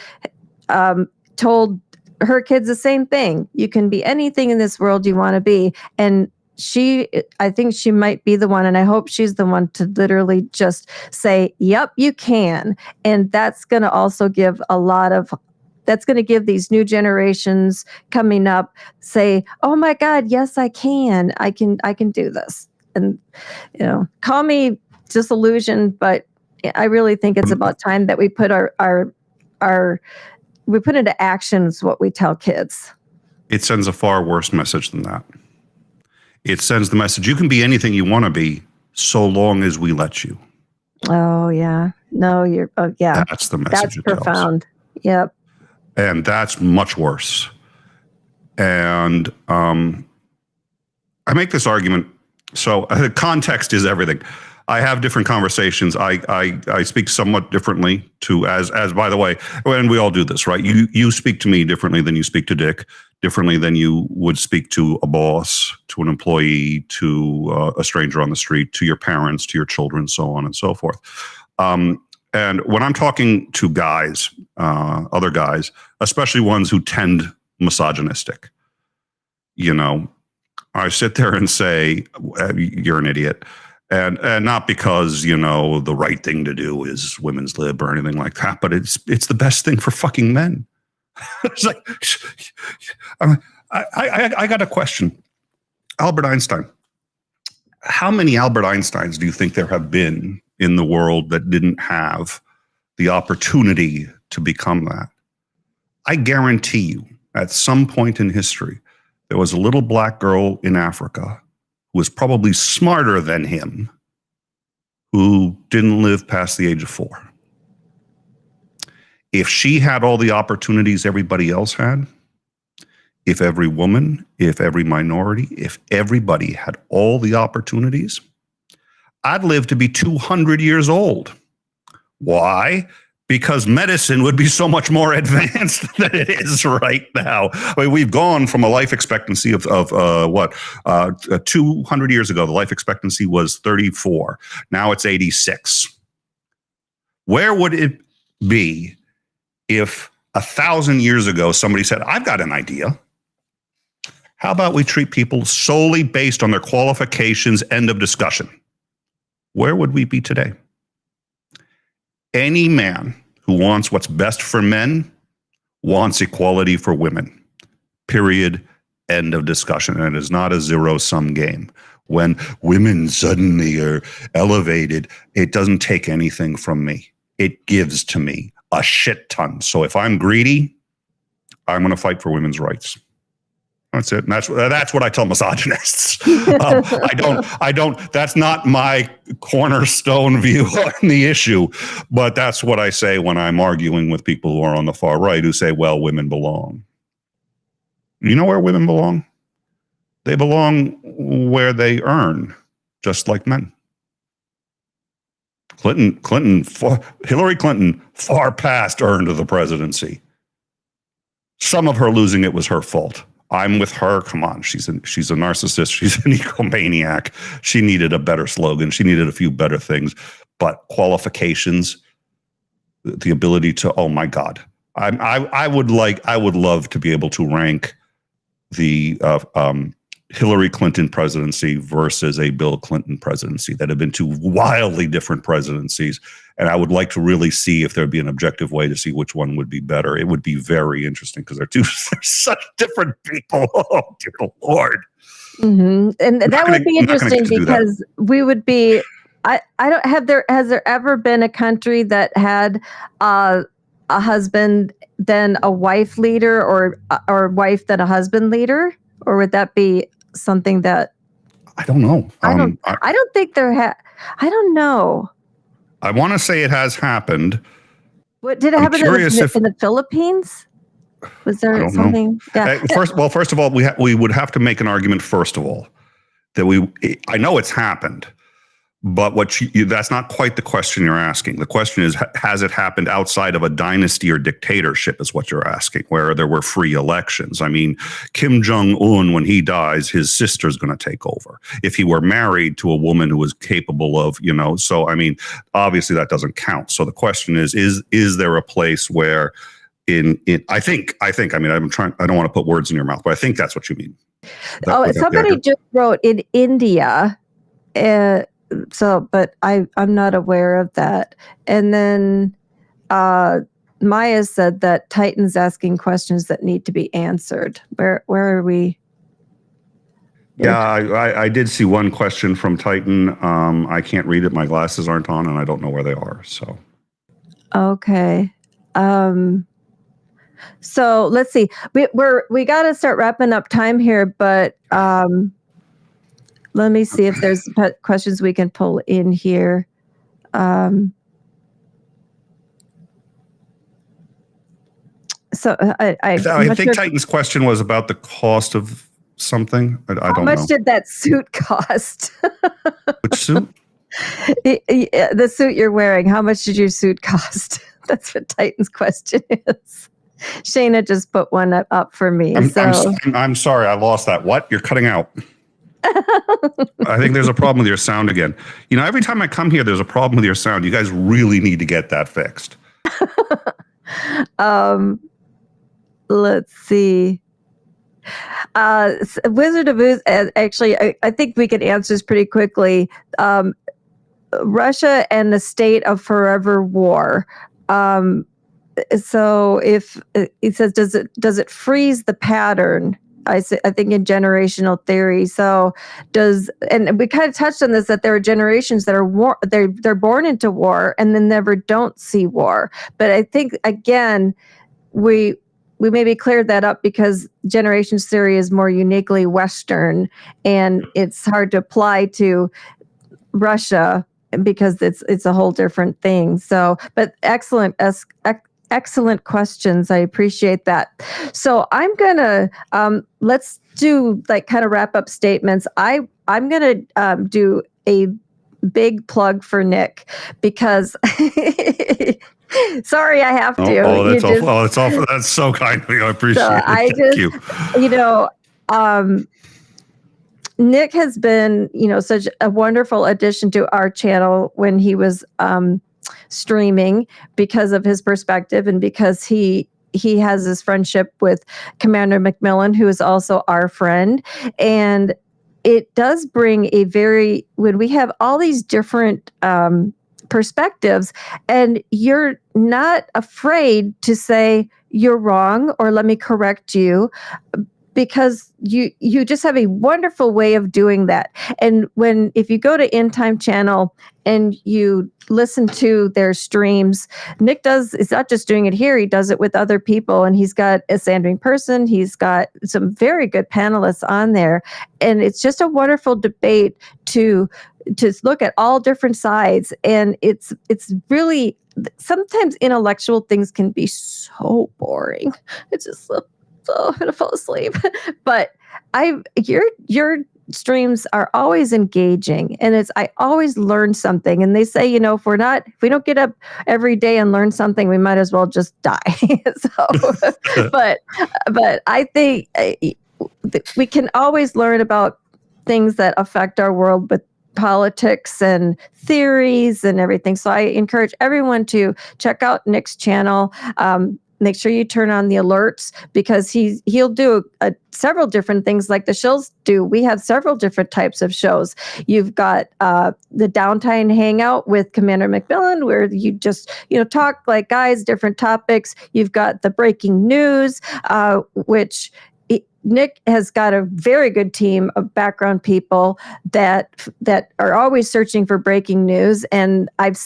told her kids the same thing. You can be anything in this world you want to be. And I think she might be the one, and I hope she's the one to literally just say, yep, you can. And that's going to also give a lot of that's going to give these new generations coming up say, oh my God, yes, I can do this. And, call me disillusioned, but I really think it's about time that we put we put into actions what we tell kids. It sends a far worse message than that. It sends the message, you can be anything you want to be so long as we let you. Oh, yeah. No, yeah. That's the message. That's profound. Yep. And that's much worse. And I make this argument. So context is everything. I have different conversations. I speak somewhat differently to, as by the way, and we all do this, right? You speak to me differently than you speak to Dick, differently than you would speak to a boss, to an employee, to a stranger on the street, to your parents, to your children, so on and so forth. And when I'm talking to guys, other guys, especially ones who tend misogynistic, I sit there and say, you're an idiot. And not because, the right thing to do is women's lib or anything like that, but it's the best thing for fucking men. It's like, I got a question. Albert Einstein. How many Albert Einsteins do you think there have been in the world that didn't have the opportunity to become that? I guarantee you, at some point in history, there was a little black girl in Africa who was probably smarter than him, who didn't live past the age of 4. If she had all the opportunities everybody else had, if every woman, if every minority, if everybody had all the opportunities, I'd live to be 200 years old. Why? Because medicine would be so much more advanced than it is right now. I mean, we've gone from a life expectancy of 200 years ago, the life expectancy was 34. Now it's 86. Where would it be if 1,000 years ago somebody said, I've got an idea. How about we treat people solely based on their qualifications, end of discussion? Where would we be today? Any man who wants what's best for men wants equality for women. Period. End of discussion. And it is not a zero-sum game. When women suddenly are elevated, it doesn't take anything from me. It gives to me a shit ton. So if I'm greedy, I'm going to fight for women's rights. That's it. And that's what I tell misogynists. I don't, that's not my cornerstone view on the issue, but that's what I say when I'm arguing with people who are on the far right who say, well, women belong. You know where women belong? They belong where they earn, just like men. Hillary Clinton far past earned the presidency. Some of her losing it was her fault. I'm with her. Come on. She's a narcissist. She's an egomaniac. She needed a better slogan. She needed a few better things, but qualifications, the ability to, oh my God. I would love to be able to rank the Hillary Clinton presidency versus a Bill Clinton presidency that have been two wildly different presidencies. And I would like to really see if there'd be an objective way to see which one would be better. It would be very interesting because they're such different people. Oh, dear Lord. Mm-hmm. And that would be interesting because we would be, has there ever been a country that had a husband then a wife leader or a wife then a husband leader? Or would that be something that I don't know? I don't think there I don't know. I want to say it has happened. What did it happen in the Philippines? Was there something? Yeah. First of all, we would have to make an argument. First of all, that I know it's happened, but that's not quite the question you're asking. The question is, has it happened outside of a dynasty or dictatorship? Is what you're asking, where there were free elections. I mean, Kim Jong-un, when he dies, his sister's going to take over. If he were married to a woman who was capable of, so I mean, obviously that doesn't count. So the question is there a place where I think, I mean, I don't want to put words in your mouth, but I think that's what you mean. Somebody just wrote in India, but I'm not aware of that. And then Maya said that Titan's asking questions that need to be answered. Where are we? Yeah, I did see one question from Titan. I can't read it. My glasses aren't on, and I don't know where they are. So, okay. So let's see. We got to start wrapping up time here, but let me see if there's questions we can pull in here. So I think Titan's question was about the cost of something. I don't know. How much did that suit cost? Which suit? The suit you're wearing. How much did your suit cost? That's what Titan's question is. Shayna just put one up for me. I'm sorry, I lost that. What? You're cutting out. I think there's a problem with your sound again. You know, every time I come here, there's a problem with your sound. You guys really need to get that fixed. Let's see. Wizard of Ooze, actually, I think we can answer this pretty quickly. Russia and the state of forever war. So if it says, does it freeze the pattern? I think in generational theory. So and we kind of touched on this, that there are generations that are they're born into war and then never don't see war. But I think again, we maybe cleared that up because generations theory is more uniquely Western, and it's hard to apply to Russia because it's a whole different thing. So, but excellent questions. I appreciate that. So I'm gonna let's do like kind of wrap up statements. I'm gonna do a big plug for Nick because sorry, I have to. Oh, that's awful. Oh, that's awful. That's so kind of you. I appreciate it. Thank you. You know, Nick has been, such a wonderful addition to our channel when he was streaming because of his perspective and because he has this friendship with Commander McMillan, who is also our friend. And it does bring when we have all these different perspectives and you're not afraid to say you're wrong or let me correct you, because you just have a wonderful way of doing that. And if you go to End Time Channel and you listen to their streams, Nick it's not just doing it here, he does it with other people, and he's got a Sandring person, he's got some very good panelists on there, and it's just a wonderful debate to look at all different sides. And it's really, sometimes intellectual things can be so boring. It's just I'm gonna fall asleep. But your streams are always engaging, and I always learn something. And they say, if we don't get up every day and learn something, we might as well just die. but I think we can always learn about things that affect our world with politics and theories and everything. So I encourage everyone to check out Nick's channel. Make sure you turn on the alerts because he'll do several different things like the Shills do. We have several different types of shows. You've got the Downtime Hangout with Commander McMillan, where you just talk like guys, different topics. You've got the breaking news, which Nick has got a very good team of background people that are always searching for breaking news, and I've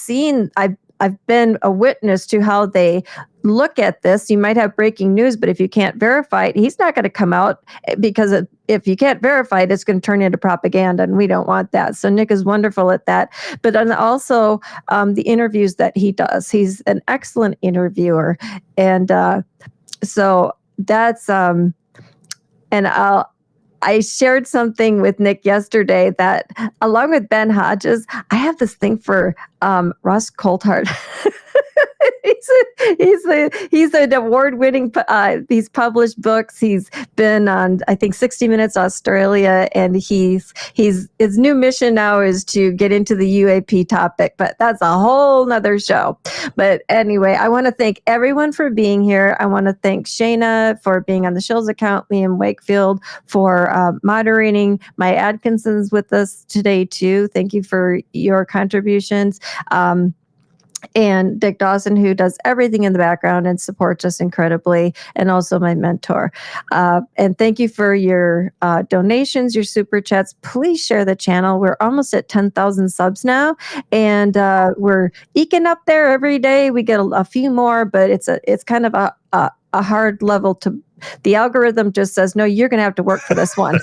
been a witness to how they look at this. You might have breaking news, but if you can't verify it, he's not going to come out, because if you can't verify it, it's going to turn into propaganda, and we don't want that. So Nick is wonderful at that. But then also the interviews that he does. He's an excellent interviewer. And so that's, and I shared something with Nick yesterday that, along with Ben Hodges, I have this thing for Russ Coulthard. He's an award-winning. He's published books. He's been on, I think, 60 Minutes Australia, and his new mission now is to get into the UAP topic. But that's a whole nother show. But anyway, I want to thank everyone for being here. I want to thank Shayna for being on the Shills account, Liam Wakefield for moderating, Maya Atkinson's with us today too. Thank you for your contributions. and Dick Dawson, who does everything in the background and supports us incredibly, and also my mentor. And thank you for your donations, your super chats. Please share the channel. We're almost at 10,000 subs now, and we're eking up there every day. We get a few more, but it's kind of a hard level to. The algorithm just says, no, you're going to have to work for this one.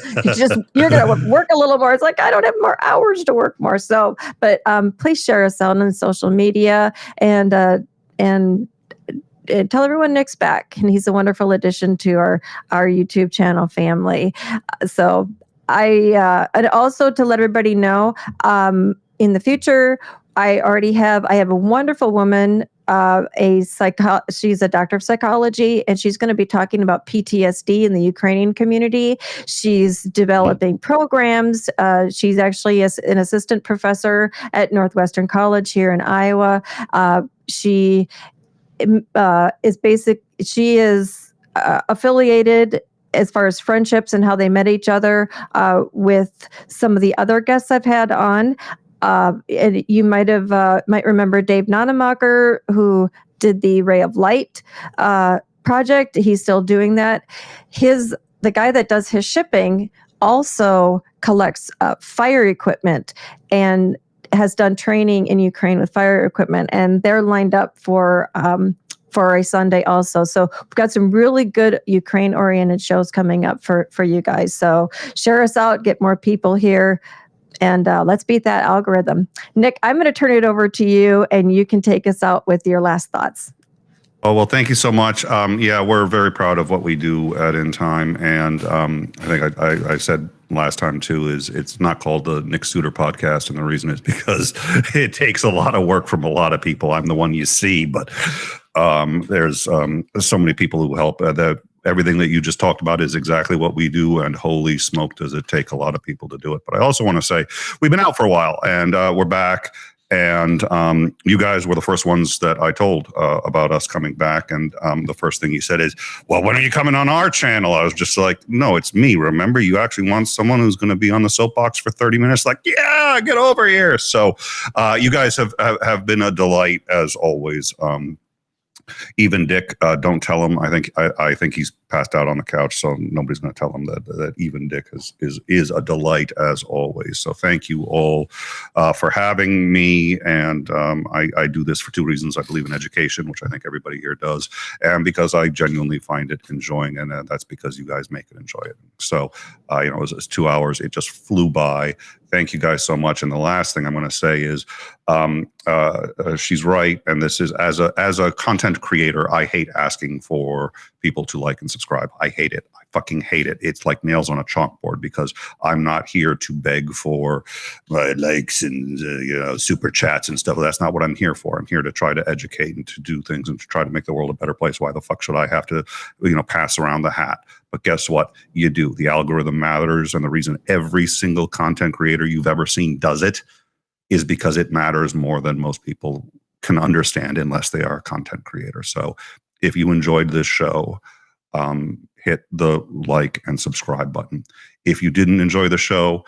You're going to work a little more. It's like, I don't have more hours to work more. So, but please share us out on social media and tell everyone Nick's back. And he's a wonderful addition to our YouTube channel family. So and also to let everybody know, in the future, I have a wonderful woman, she's a doctor of psychology, and she's going to be talking about PTSD in the Ukrainian community. She's developing programs. She's actually an assistant professor at Northwestern College here in Iowa. She is affiliated as far as friendships and how they met each other with some of the other guests I've had on. And you might remember Dave Nonemacher, who did the Ray of Light project. He's still doing that. The guy that does his shipping also collects fire equipment and has done training in Ukraine with fire equipment, and they're lined up for a Sunday also. So we've got some really good Ukraine-oriented shows coming up for you guys. So share us out, get more people here. And let's beat that algorithm. Nick, I'm going to turn it over to you, and you can take us out with your last thoughts. Oh, well, thank you so much. We're very proud of what we do at In Time. And I think I said last time, too, is it's not called the Nick Soutter podcast. And the reason is because it takes a lot of work from a lot of people. I'm the one you see, but there's so many people who help. Everything that you just talked about is exactly what we do, and holy smoke, does it take a lot of people to do it. But I also want to say we've been out for a while, and we're back, and you guys were the first ones that I told about us coming back, and the first thing you said is, well, when are you coming on our channel? I was just like, no, it's me. Remember, you actually want someone who's going to be on the soapbox for 30 minutes? Like, yeah, get over here. So you guys have been a delight as always. Even Dick, don't tell him. I think he's passed out on the couch, so nobody's going to tell him that even Dick is a delight as always. So thank you all for having me. And I do this for two reasons. I believe in education, which I think everybody here does, and because I genuinely find it enjoying, and that's because you guys make it enjoyable. So it was 2 hours. It just flew by. Thank you guys so much. And the last thing I'm going to say is, she's right. And this is as a content creator, I hate asking for people to like and subscribe. I hate it. I fucking hate it. It's like nails on a chalkboard, because I'm not here to beg for likes and super chats and stuff. That's not what I'm here for. I'm here to try to educate and to do things and to try to make the world a better place. Why the fuck should I have to pass around the hat? But guess what? You do. The algorithm matters, and the reason every single content creator you've ever seen does it is because it matters more than most people can understand unless they are a content creator. So if you enjoyed this show, hit the like and subscribe button. If you didn't enjoy the show,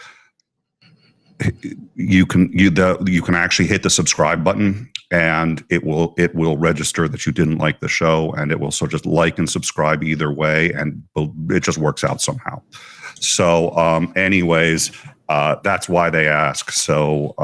you can actually hit the subscribe button, and it will register that you didn't like the show, and it will just like and subscribe either way, and it just works out somehow. So anyways, that's why they ask. So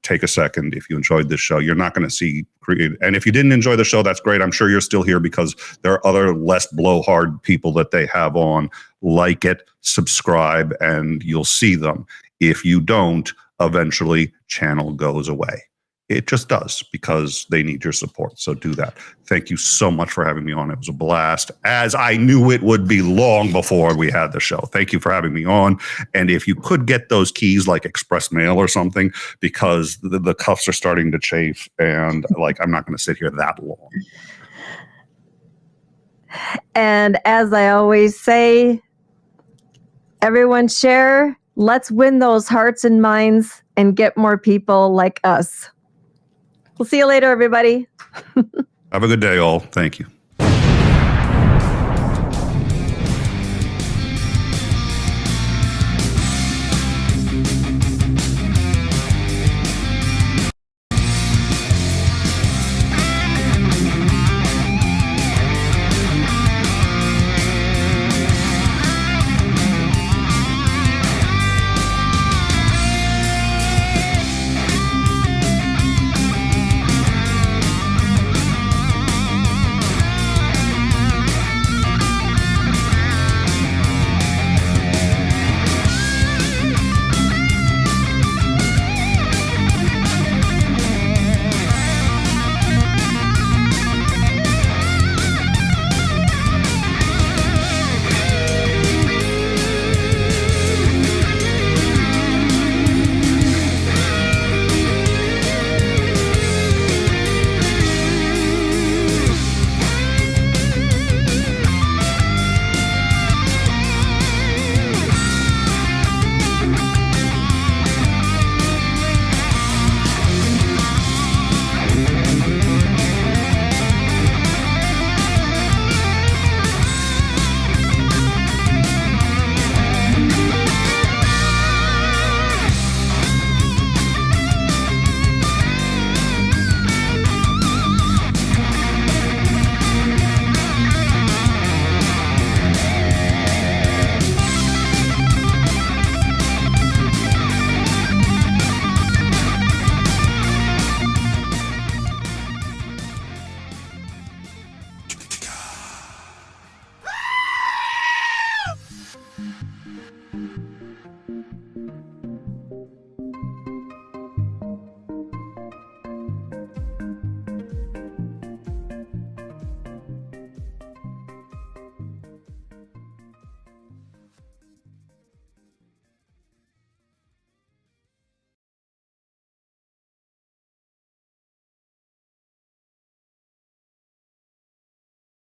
take a second. If you enjoyed this show, you're not going to see and if you didn't enjoy the show, that's great. I'm sure you're still here because there are other less blowhard people that they have on. Like it, subscribe, and you'll see them. If you don't, eventually channel goes away. It just does, because they need your support. So do that. Thank you so much for having me on. It was a blast, as I knew it would be long before we had the show. Thank you for having me on. And if you could get those keys like express mail or something, because the cuffs are starting to chafe, and I'm not going to sit here that long. And as I always say, everyone share. Let's win those hearts and minds and get more people like us. We'll see you later, everybody. Have a good day, all. Thank you.